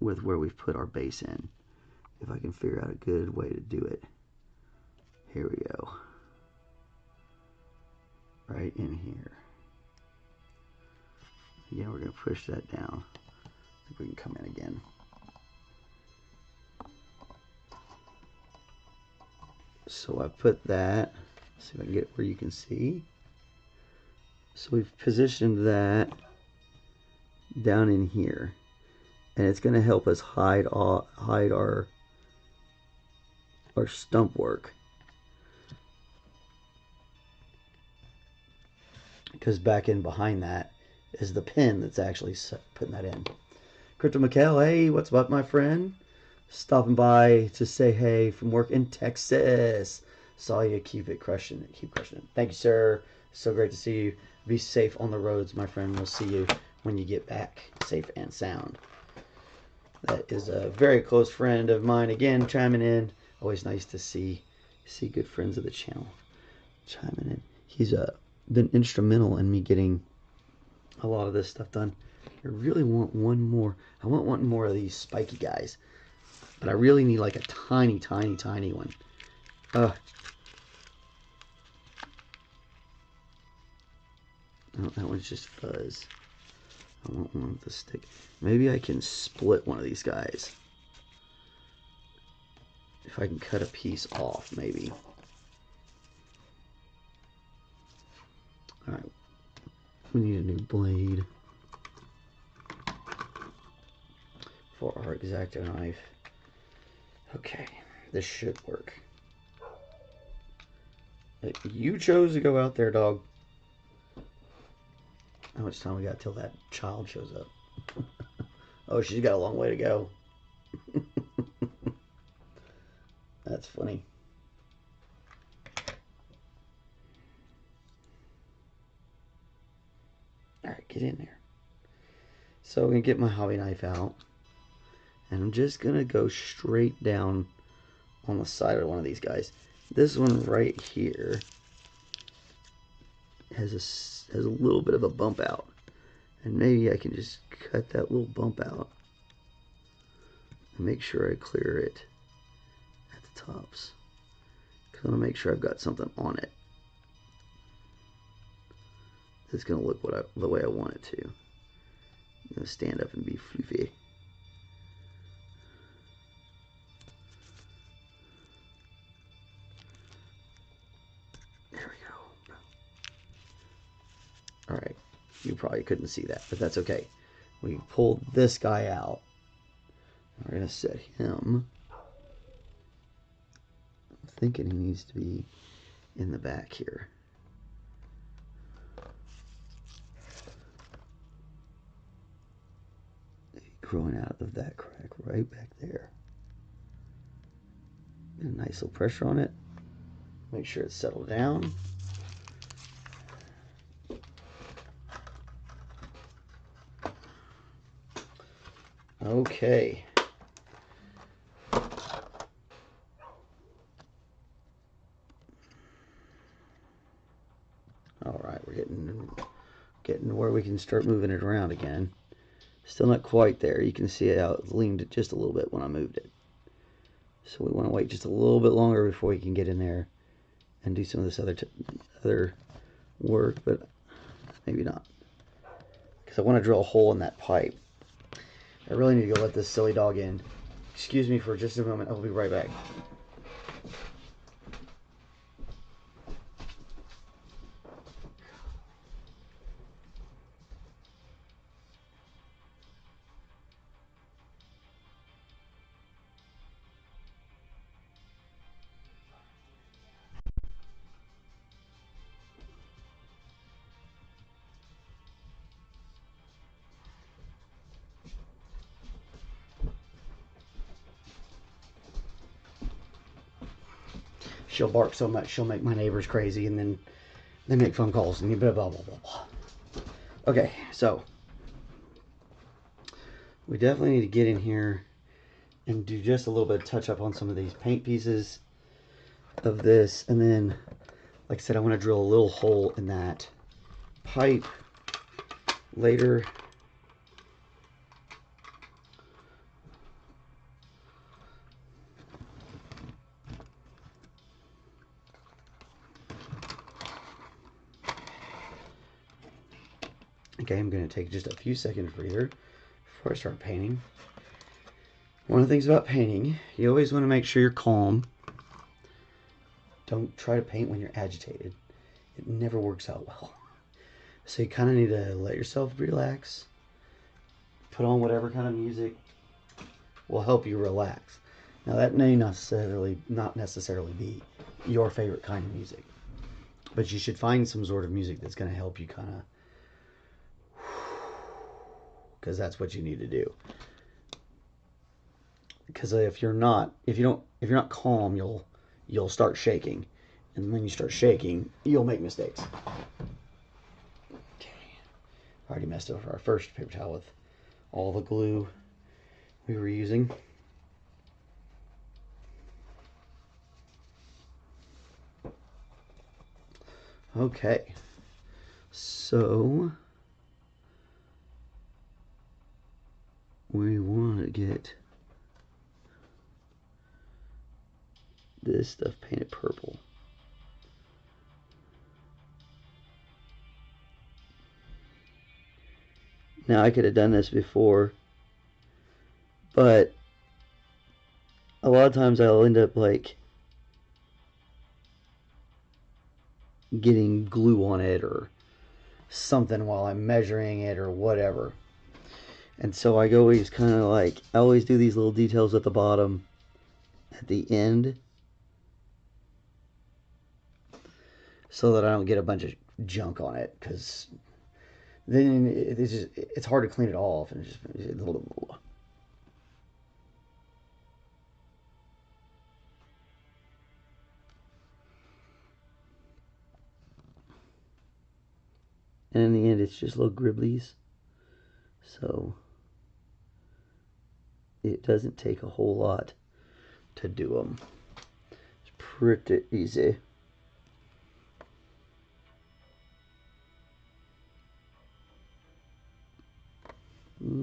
with where we've put our base in. If I can figure out a good way to do it. Here we go. Right in here. Again, we're going to push that down. I think we can come in again. So I put that. Let's see if I can get where you can see. So we've positioned that down in here, and it's going to help us hide our stump work, because back in behind that is the pin that's actually putting that in. Crypto Mikhail, hey, what's up, my friend? Stopping by to say hey from work in Texas. Saw you. Keep crushing it. Thank you, sir. So great to see you. Be safe on the roads, my friend. We'll see you when you get back, safe and sound. That is a very close friend of mine again, chiming in. Always nice to see good friends of the channel chiming in. He's been instrumental in me getting a lot of this stuff done. I really want one more. I want one more of these spiky guys. But I really need like a tiny, tiny, tiny one. Oh, that one's just fuzz. I want one with a stick. Maybe I can split one of these guys. If I can cut a piece off, maybe. Alright. We need a new blade for our X-Acto knife. Okay, this should work. You chose to go out there, dog. How much time we got till that child shows up? Oh, she's got a long way to go. That's funny. Alright, get in there. So I'm going to get my hobby knife out. And I'm just going to go straight down on the side of one of these guys. This one right here has a little bit of a bump out. And maybe I can just cut that little bump out. And make sure I clear it at the tops. Because I want to make sure I've got something on it. It's going to look the way I want it to. I'm going to stand up and be floofy. Alright, you probably couldn't see that, but that's okay. We pulled this guy out. We're going to set him. I'm thinking he needs to be in the back here. Growing out of that crack right back there. Get a nice little pressure on it. Make sure it's settled down. Okay. All right, we're getting to where we can start moving it around again. Still not quite there. You can see how it leaned just a little bit when I moved it. So we want to wait just a little bit longer before we can get in there and do some of this other work, but maybe not. Because I want to drill a hole in that pipe. I really need to go let this silly dog in. Excuse me for just a moment. I'll be right back. she'll bark so much she'll make my neighbors crazy, and then they make phone calls and blah, blah, blah, blah, blah. Okay, so we definitely need to get in here and do just a little bit of touch up on some of these paint pieces of this. And then, like I said, I want to drill a little hole in that pipe later. Okay, I'm going to take just a few seconds breather before I start painting. One of the things about painting, you always want to make sure you're calm. Don't try to paint when you're agitated. It never works out well. So you kind of need to let yourself relax. Put on whatever kind of music will help you relax. Now that may not necessarily be your favorite kind of music, but you should find some sort of music that's going to help you kind of, because that's what you need to do. Because if you're not calm, you'll start shaking, and when you start shaking, you'll make mistakes. Okay, I already messed up our first paper towel with all the glue we were using. Okay, so we want to get this stuff painted purple. Now I could have done this before, but a lot of times I'll end up like getting glue on it or something while I'm measuring it or whatever. And so I always kind of like, I always do these little details at the bottom, at the end, so that I don't get a bunch of junk on it, because then it's hard to clean it off, and and in the end it's just little gribblies, so it doesn't take a whole lot to do them. It's pretty easy.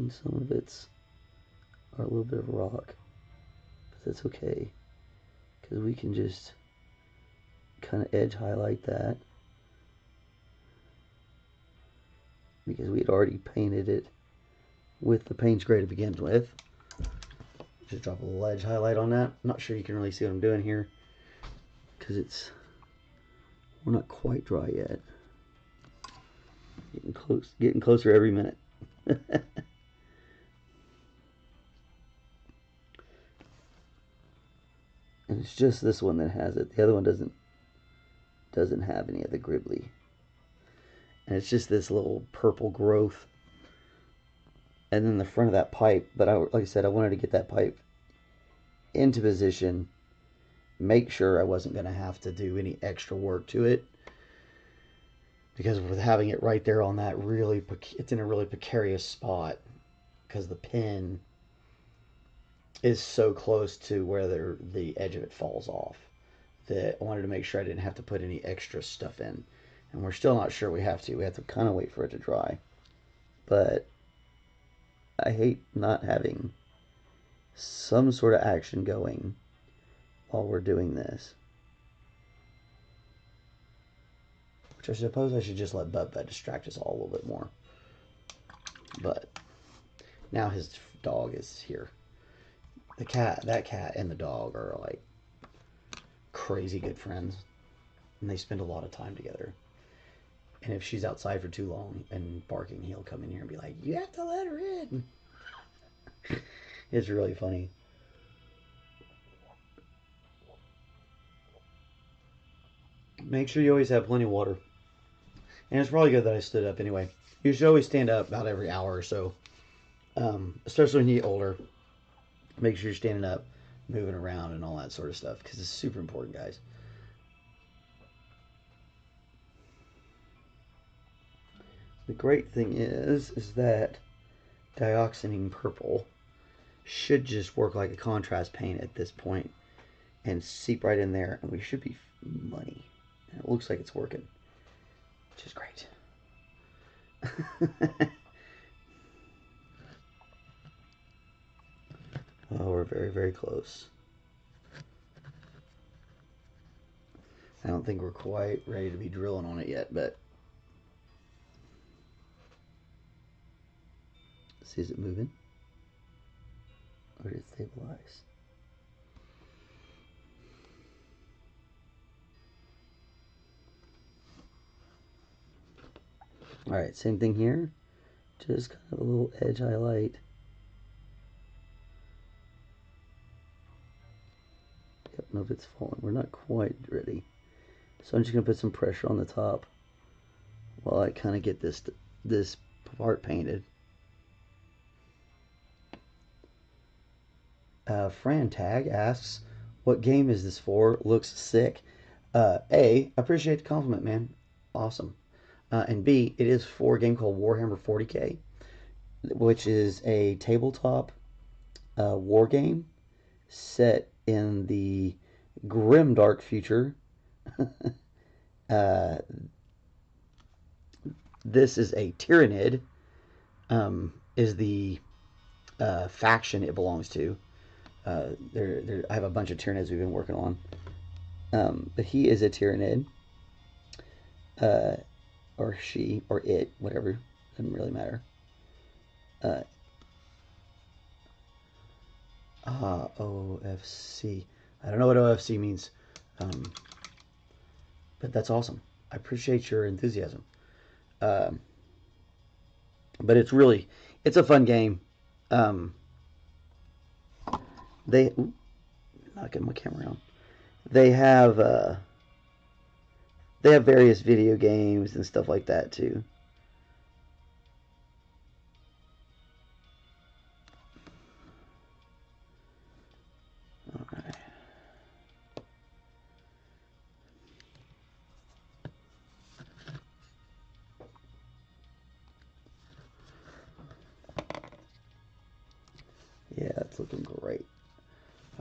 Some of it's a little bit of rock, but that's okay, because we can just kind of edge highlight that, because we had already painted it with the paint spray to begin with. Just drop a little edge highlight on that. I'm not sure you can really see what I'm doing here, because we're not quite dry yet. Getting closer every minute. And it's just this one that has it. The other one doesn't have any of the gribbly. And it's just this little purple growth. And then the front of that pipe, but like I said, I wanted to get that pipe into position, make sure I wasn't going to have to do any extra work to it, because with having it right there on that it's in a really precarious spot, because the pin is so close to where the edge of it falls off, that I wanted to make sure I didn't have to put any extra stuff in. And we're still not sure we have to. We have to kind of wait for it to dry. But I hate not having some sort of action going while we're doing this. Which I suppose I should just let Bud distract us all a little bit more. But now his dog is here. That cat and the dog are like crazy good friends, and they spend a lot of time together. And if she's outside for too long and barking, he'll come in here and be like, "You have to let her in." It's really funny. Make sure you always have plenty of water. And it's probably good that I stood up anyway. You should always stand up about every hour or so, especially when you get older. Make sure you're standing up, moving around, and all that sort of stuff, because it's super important, guys. The great thing is that Dioxazine purple should just work like a contrast paint at this point and seep right in there, and we should be money. And it looks like it's working, which is great. Oh, we're very, very close. I don't think we're quite ready to be drilling on it yet, but see, is it moving? Or did it stabilize? Alright, same thing here. Just kind of a little edge highlight. Yep, nope, it's falling. We're not quite ready. So I'm just going to put some pressure on the top while I kind of get this part painted. Fran Tag asks, what game is this for? Looks sick. A, appreciate the compliment, man. Awesome. And B, it is for a game called Warhammer 40K, which is a tabletop war game set in the grim dark future. This is a Tyrannid, is the faction it belongs to. I have a bunch of Tyrannids we've been working on. But he is a Tyrannid. Or she, or it, whatever. Doesn't really matter. OFC. I don't know what OFC means. But that's awesome. I appreciate your enthusiasm. But it's a fun game. Knocking my camera on. They have various video games and stuff like that too. All right. Yeah, it's looking great.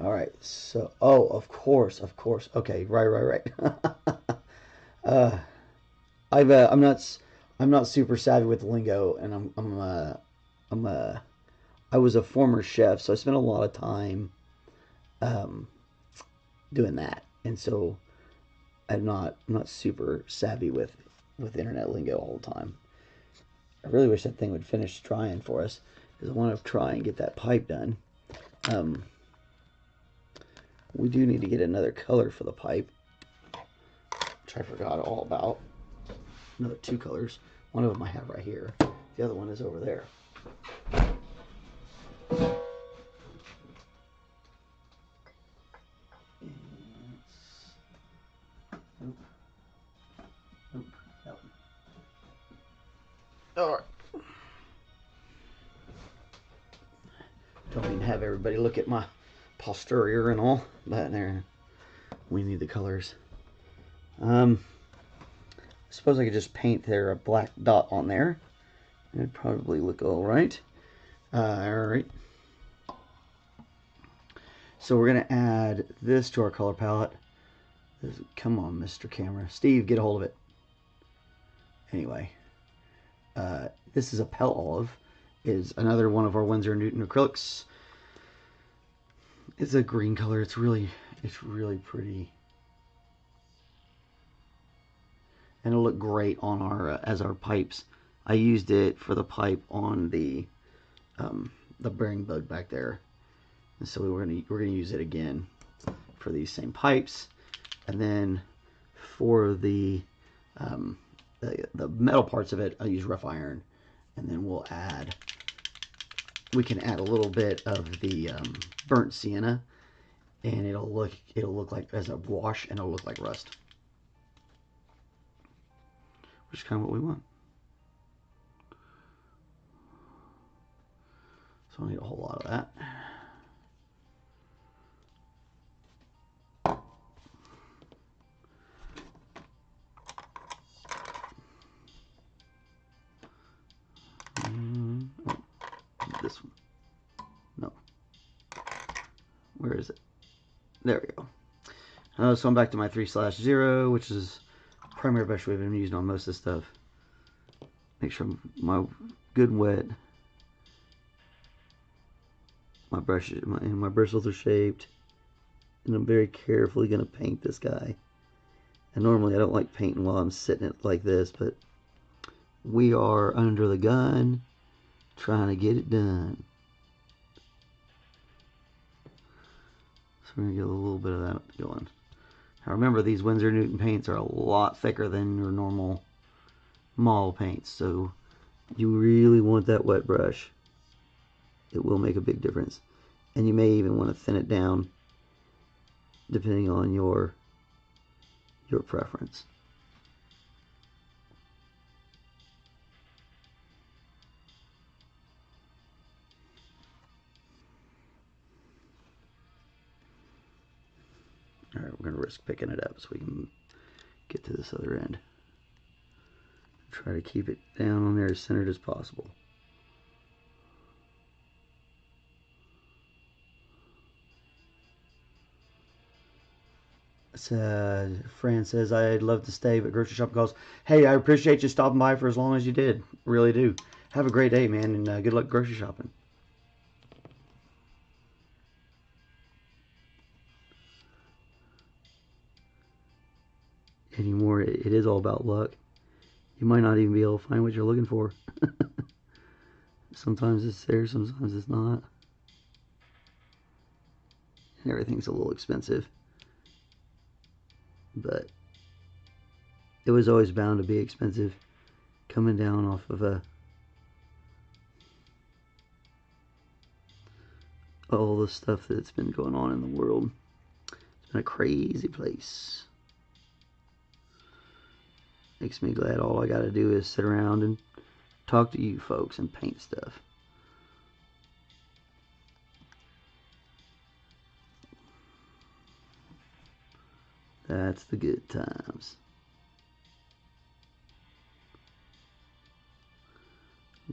All right, so of course. Okay, right. I'm not super savvy with lingo, and I was a former chef, so I spent a lot of time doing that, and so I'm not super savvy with internet lingo all the time. I really wish that thing would finish drying for us, because I want to try and get that pipe done. We do need to get another color for the pipe, which I forgot all about. Another two colors. One of them I have right here. The other one is over there. All right. Don't mean to have everybody look at my posterior and all, but there, we need the colors. I suppose I could just paint there a black dot on there. It'd probably look all right. All right. So we're gonna add this to our color palette. Come on, Mr. Camera. Steve, get a hold of it. Anyway, this is a pale olive. Is another one of our Windsor Newton acrylics. It's a green color. It's really pretty, and it'll look great on our as our pipes. I used it for the pipe on the bearing bug back there, and so we're gonna use it again for these same pipes, and then for the metal parts of it, I'll use rough iron, and then we can add a little bit of the burnt sienna, and it'll look like as a wash, and it'll look like rust, which is kind of what we want. So I need a whole lot of that. Where is it? There we go. So I'm back to my 3/0, which is primary brush we've been using on most of this stuff. Make sure my good and wet. My brushes, my bristles are shaped, and I'm very carefully going to paint this guy. And normally I don't like painting while I'm sitting it like this, but we are under the gun trying to get it done. So we're going to get a little bit of that going. Now remember, these Windsor Newton paints are a lot thicker than your normal mall paints, so you really want that wet brush. It will make a big difference. And you may even want to thin it down depending on your preference. Alright, we're going to risk picking it up so we can get to this other end. Try to keep it down on there as centered as possible. Fran says, I'd love to stay, but grocery shopping calls. Hey, I appreciate you stopping by for as long as you did. Really do. Have a great day, man, and good luck grocery shopping. Anymore, it is all about luck. You might not even be able to find what you're looking for. Sometimes it's there, sometimes it's not. And everything's a little expensive. But it was always bound to be expensive coming down off of all the stuff that's been going on in the world. It's been a crazy place. Makes me glad all I gotta do is sit around and talk to you folks and paint stuff. That's the good times.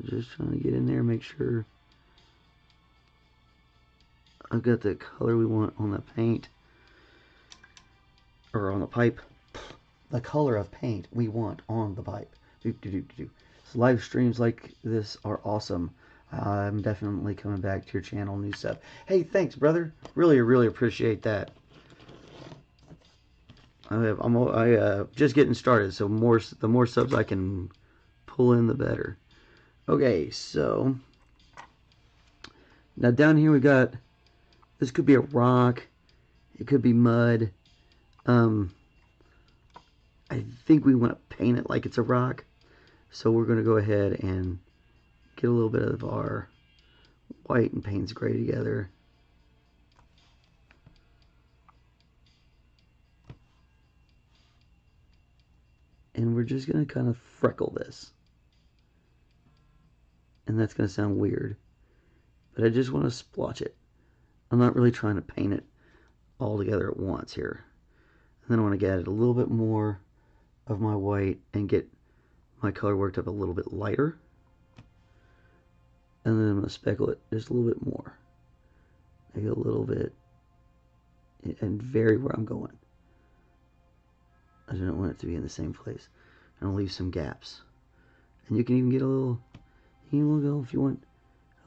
Just trying to get in there, make sure I've got the color we want on the paint, or on the pipe. The color of paint we want on the pipe. So live streams like this are awesome. I'm definitely coming back to your channel, new stuff. Hey, thanks, brother. Really appreciate that. I'm just getting started, so the more subs I can pull in, the better. Okay, so now down here we got, this could be a rock, it could be mud. I think we want to paint it like it's a rock, so we're going to go ahead and get a little bit of our white and Payne's gray together. And we're just going to kind of freckle this. And that's going to sound weird, but I just want to splotch it. I'm not really trying to paint it all together at once here. And then I want to get a little bit more of my white and get my color worked up a little bit lighter. And then I'm going to speckle it just a little bit more. Maybe a little bit, and vary where I'm going. I don't want it to be in the same place. And I'll leave some gaps. And you can even get a little, you will go if you want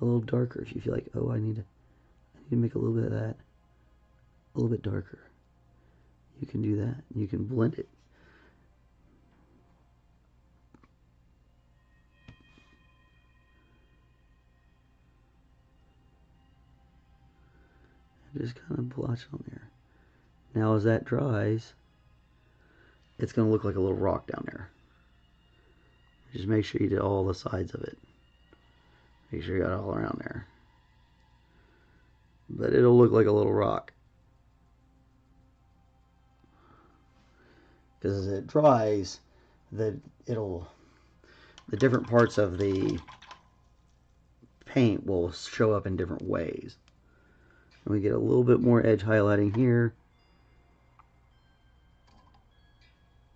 a little darker. If you feel like, oh, I need to make a little bit of that a little bit darker. You can do that. You can blend it. And just kind of blotch on there. Now as that dries, it's going to look like a little rock down there. Just make sure you did all the sides of it. Make sure you got it all around there. But it'll look like a little rock. Because as it dries, the different parts of the paint will show up in different ways. And we get a little bit more edge highlighting here.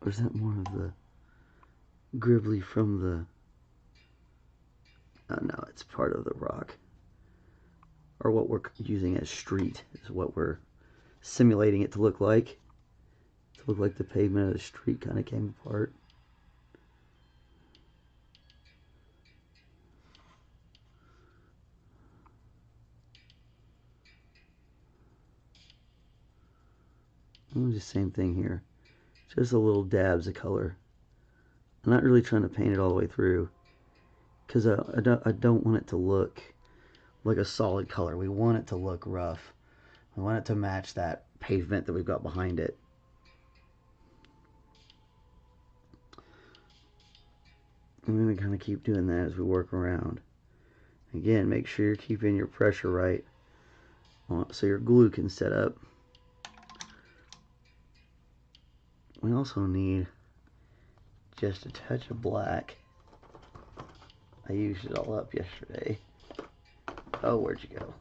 Or is that more of the gribbly from the... Oh no, it's part of the rock. or what we're using as street, is what we're simulating it to look like. To look like the pavement of the street kind of came apart. And the same thing here. Just a little dabs of color. I'm not really trying to paint it all the way through, because I don't want it to look like a solid color. We want it to look rough. We want it to match that pavement that we've got behind it. I'm going to kind of keep doing that as we work around. Again, make sure you're keeping your pressure right so your glue can set up. We also need just a touch of black. I used it all up yesterday. Oh, where'd you go?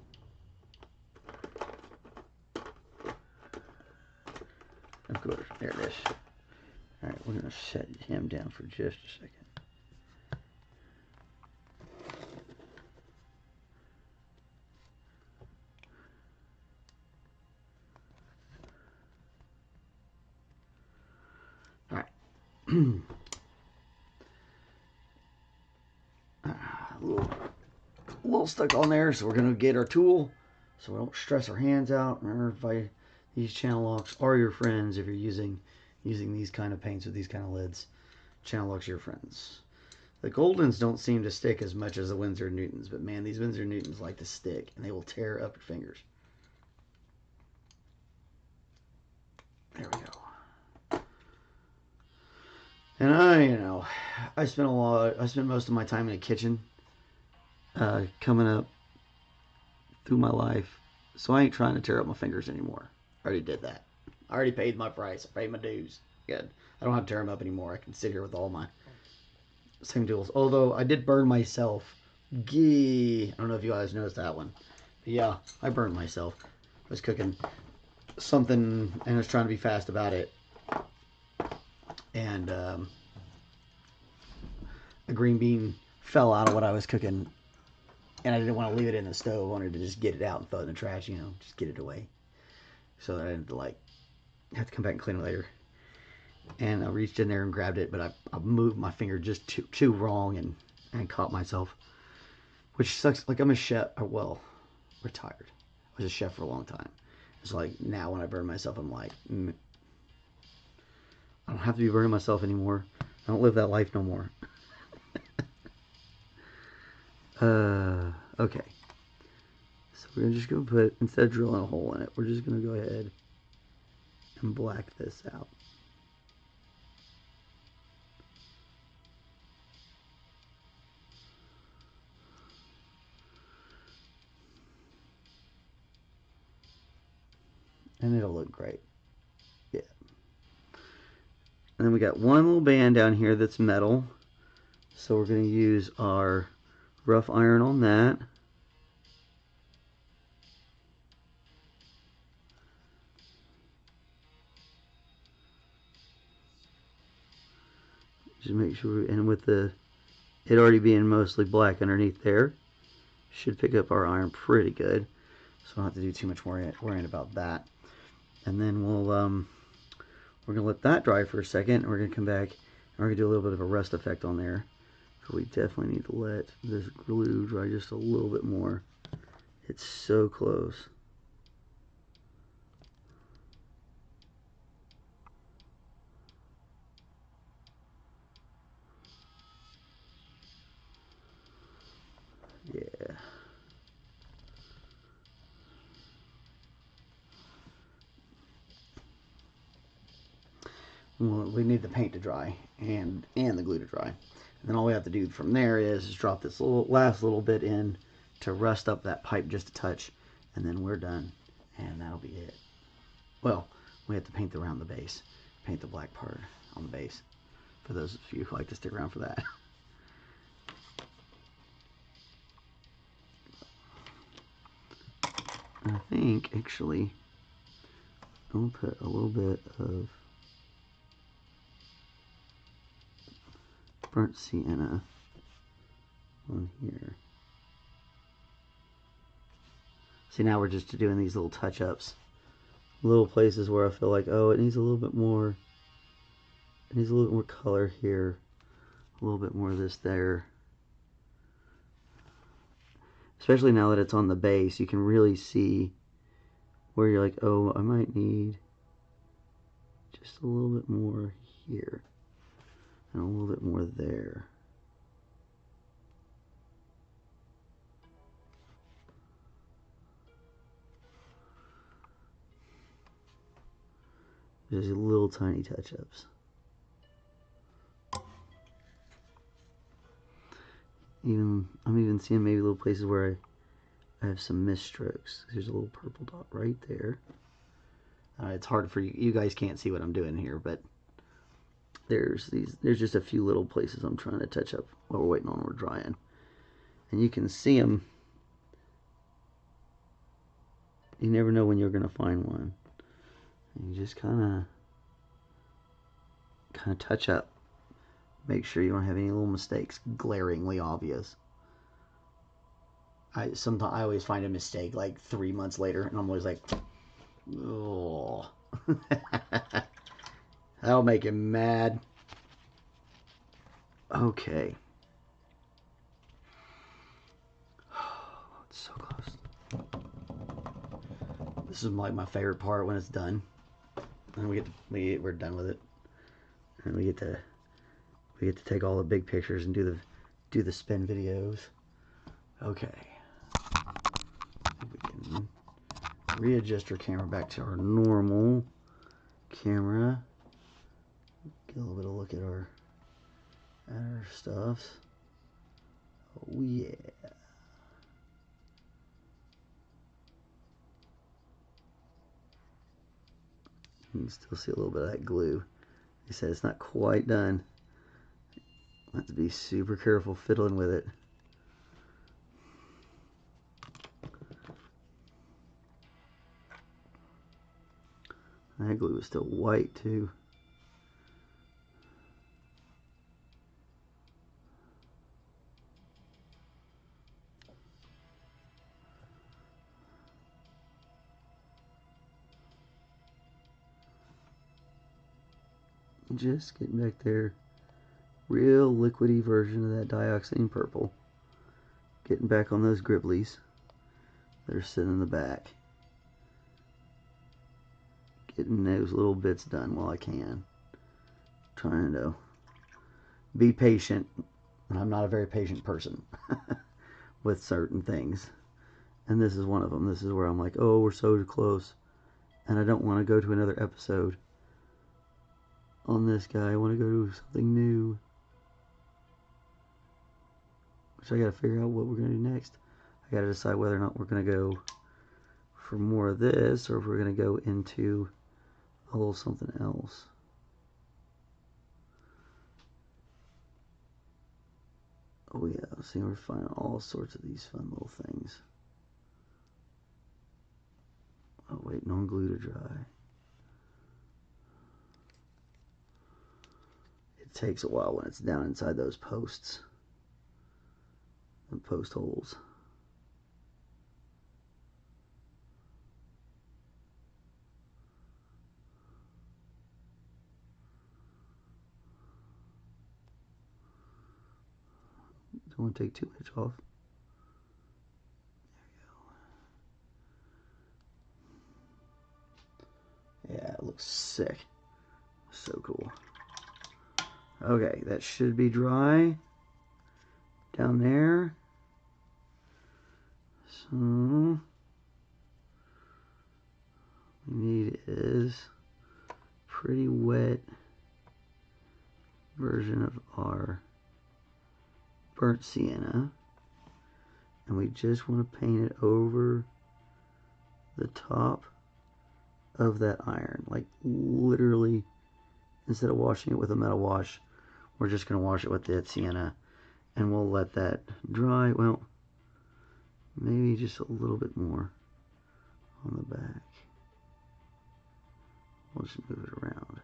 Of course, there it is. Alright, we're going to set him down for just a second. Alright. A little stuck on there, so we're going to get our tool so we don't stress our hands out. Remember, if these channel locks are your friends if you're using these kind of paints with these kind of lids. Channel locks are your friends. The Goldens don't seem to stick as much as the Windsor Newtons, but man, these Windsor Newtons like to stick, and they will tear up your fingers. There we go. And I spent most of my time in the kitchen coming up through my life, so I ain't trying to tear up my fingers anymore. I already did that. I already paid my price. I paid my dues. Good. I don't have to tear them up anymore. I can sit here with all my same tools. Although I did burn myself. I don't know if you guys noticed that one. But yeah, I burned myself. I was cooking something and I was trying to be fast about it. And a green bean fell out of what I was cooking. And I didn't want to leave it in the stove. I wanted to just get it out and throw it in the trash, just get it away. So that I didn't have to come back and clean it later. And I reached in there and grabbed it, but I moved my finger just too wrong and caught myself. Which sucks. Like, I'm a chef, well, retired. I was a chef for a long time. It's like, now when I burn myself, I'm like, I don't have to be burning myself anymore. I don't live that life no more. Okay. So we're just going to put, instead of drilling a hole in it, we're just going to go ahead and black this out. And it'll look great. Yeah. And then we got one little band down here that's metal. So we're going to use our rough iron on that. Just make sure, and with it already being mostly black underneath there, should pick up our iron pretty good. So I don't have to do too much worrying about that. And then we're gonna let that dry for a second, and we're gonna come back and we're gonna do a little bit of a rust effect on there. So we definitely need to let this glue dry just a little bit more. It's so close. Yeah. Well, we need the paint to dry and the glue to dry. And then all we have to do from there is drop this last little bit in to rust up that pipe just a touch, and then we're done. And that'll be it. Well, we have to paint around the base. Paint the black part on the base. For those of you who like to stick around for that. I think, actually, I'll put a little bit of burnt sienna on here. See, now we're just doing these little touch-ups. Little places where I feel like, oh, it needs a little bit more. It needs a little bit more color here. A little bit more of this there. Especially now that it's on the base, you can really see where you're like, oh, I might need just a little bit more here. And a little bit more there. Just little tiny touch-ups. I'm even seeing maybe little places where I have some mist strokes. There's a little purple dot right there. It's hard for you. You guys can't see what I'm doing here, but there's just a few little places I'm trying to touch up while we're waiting on we're drying, and you can see them. You never know when you're gonna find one. And you just kind of touch up. Make sure you don't have any little mistakes glaringly obvious. I always find a mistake like 3 months later, and I'm always like, oh. That'll make him mad. Okay. It's so close. This is like my favorite part when it's done, and we're done with it, and we get to take all the big pictures and do the spin videos. Okay. We can readjust our camera back to our normal camera. Get a little bit of a look at our stuffs. Oh yeah. You can still see a little bit of that glue. He said it's not quite done. Have to be super careful fiddling with it. That glue is still white too. Just getting back there. Real liquidy version of that dioxazine purple. Getting back on those gribblies that are sitting in the back. Getting those little bits done while I can. Trying to be patient. I'm not a very patient person with certain things. And this is one of them. This is where I'm like, oh, we're so close. And I don't want to go to another episode on this guy. I want to go to something new. Which I got to figure out what we're going to do next. I got to decide whether or not we're going to go for more of this, or if we're going to go into a little something else. Oh yeah, see, we're finding all sorts of these fun little things. Oh, waiting on glue to dry. It takes a while when it's down inside those posts. The post holes. Don't want to take too much off. There we go. Yeah, it looks sick. So cool. Okay, that should be dry down there. So what we need is pretty wet version of our burnt sienna, and we just want to paint it over the top of that iron, like literally. Instead of washing it with a metal wash, we're just going to wash it with that sienna, and we'll let that dry. Well, maybe just a little bit more on the back. We'll just move it around.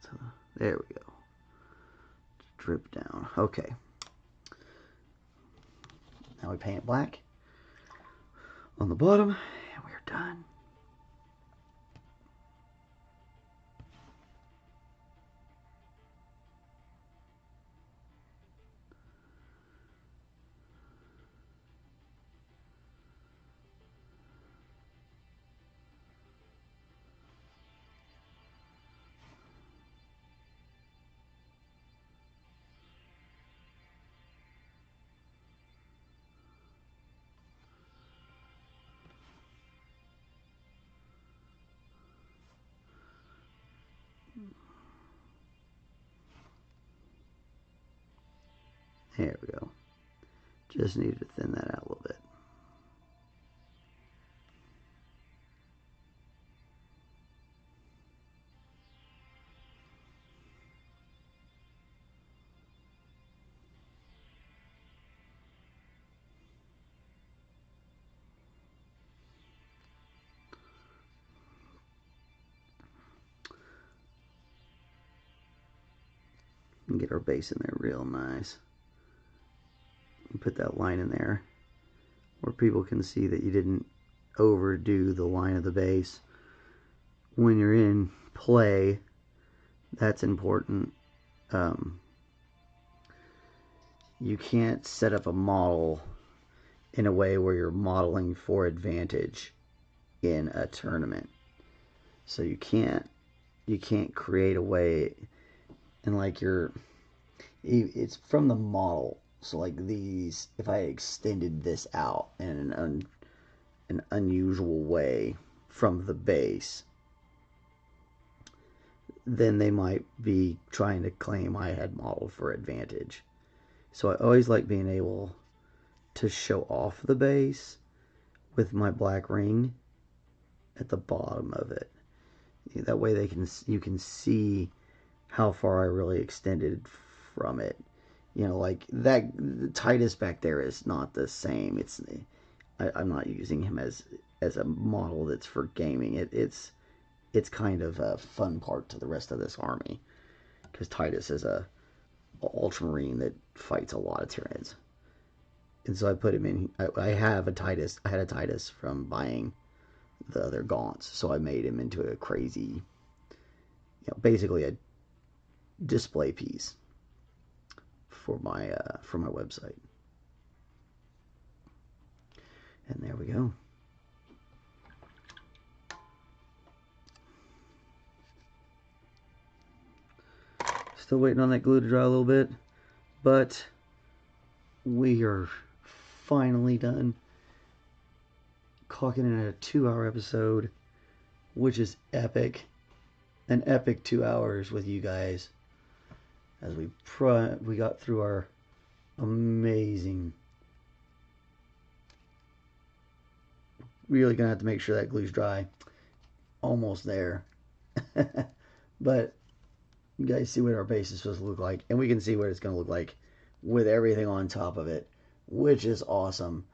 So there we go. drip down. Okay. Now we paint it black on the bottom, and we're done. There we go. Just need to thin that out a little bit. And get our base in there real nice. And put that line in there where people can see that you didn't overdo the line of the base. When you're in play, that's important. You can't set up a model in a way where you're modeling for advantage in a tournament. So you can't create a way, and like it's from the model. So like these, if I extended this out in an unusual way from the base, then they might be trying to claim I had modeled for advantage. So I always like being able to show off the base with my black ring at the bottom of it. That way you can see how far I really extended from it. You know, like that, the Titus back there is not the same. I'm not using him as a model that's for gaming. It's kind of a fun part to the rest of this army, because Titus is a ultramarine that fights a lot of Tyranids. And so I put him in. I had a Titus from buying the other gaunts, so I made him into a crazy, basically a display piece for my website. And there we go. Still waiting on that glue to dry a little bit, but we are finally done. Clocking in at a 2-hour episode, which is epic. An epic 2 hours with you guys as we got through our amazing. Really gonna have to make sure that glue's dry. Almost there. But you guys see what our base is supposed to look like, and we can see what it's gonna look like with everything on top of it, which is awesome.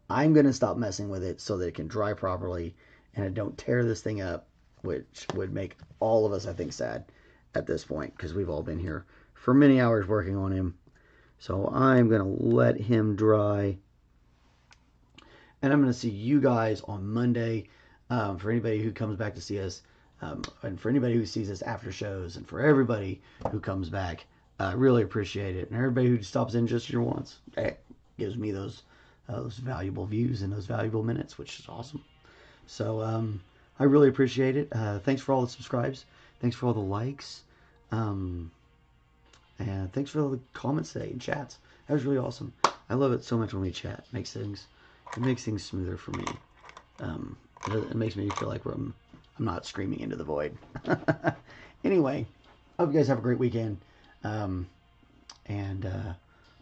I'm gonna stop messing with it so that it can dry properly and I don't tear this thing up, which would make all of us, I think, sad at this point, because we've all been here for many hours working on him. So I'm gonna let him dry, and I'm gonna see you guys on Monday. For anybody who comes back to see us, and for anybody who sees us after shows, and for everybody who comes back, I really appreciate it. And everybody who stops in just your once, it gives me those valuable views and those valuable minutes, which is awesome. So I really appreciate it. Thanks for all the subscribes. Thanks for all the likes. And thanks for all the comments today and chats. That was really awesome. I love it so much when we chat. It makes things smoother for me. It makes me feel like I'm not screaming into the void. Anyway, I hope you guys have a great weekend. And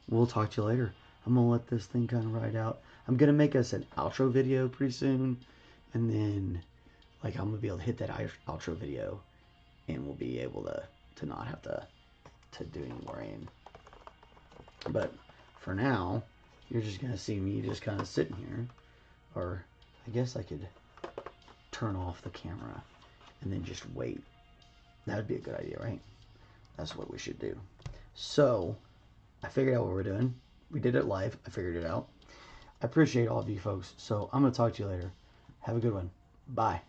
we'll talk to you later. I'm going to let this thing kind of ride out. I'm going to make us an outro video pretty soon. And then, like, I'm going to be able to hit that outro video. And we'll be able to not have to do any more aim. But for now, you're just going to see me just kind of sitting here. Or I guess I could turn off the camera and then just wait. That would be a good idea, right? That's what we should do. So I figured out what we're doing. We did it live. I figured it out. I appreciate all of you folks. So I'm going to talk to you later. Have a good one. Bye.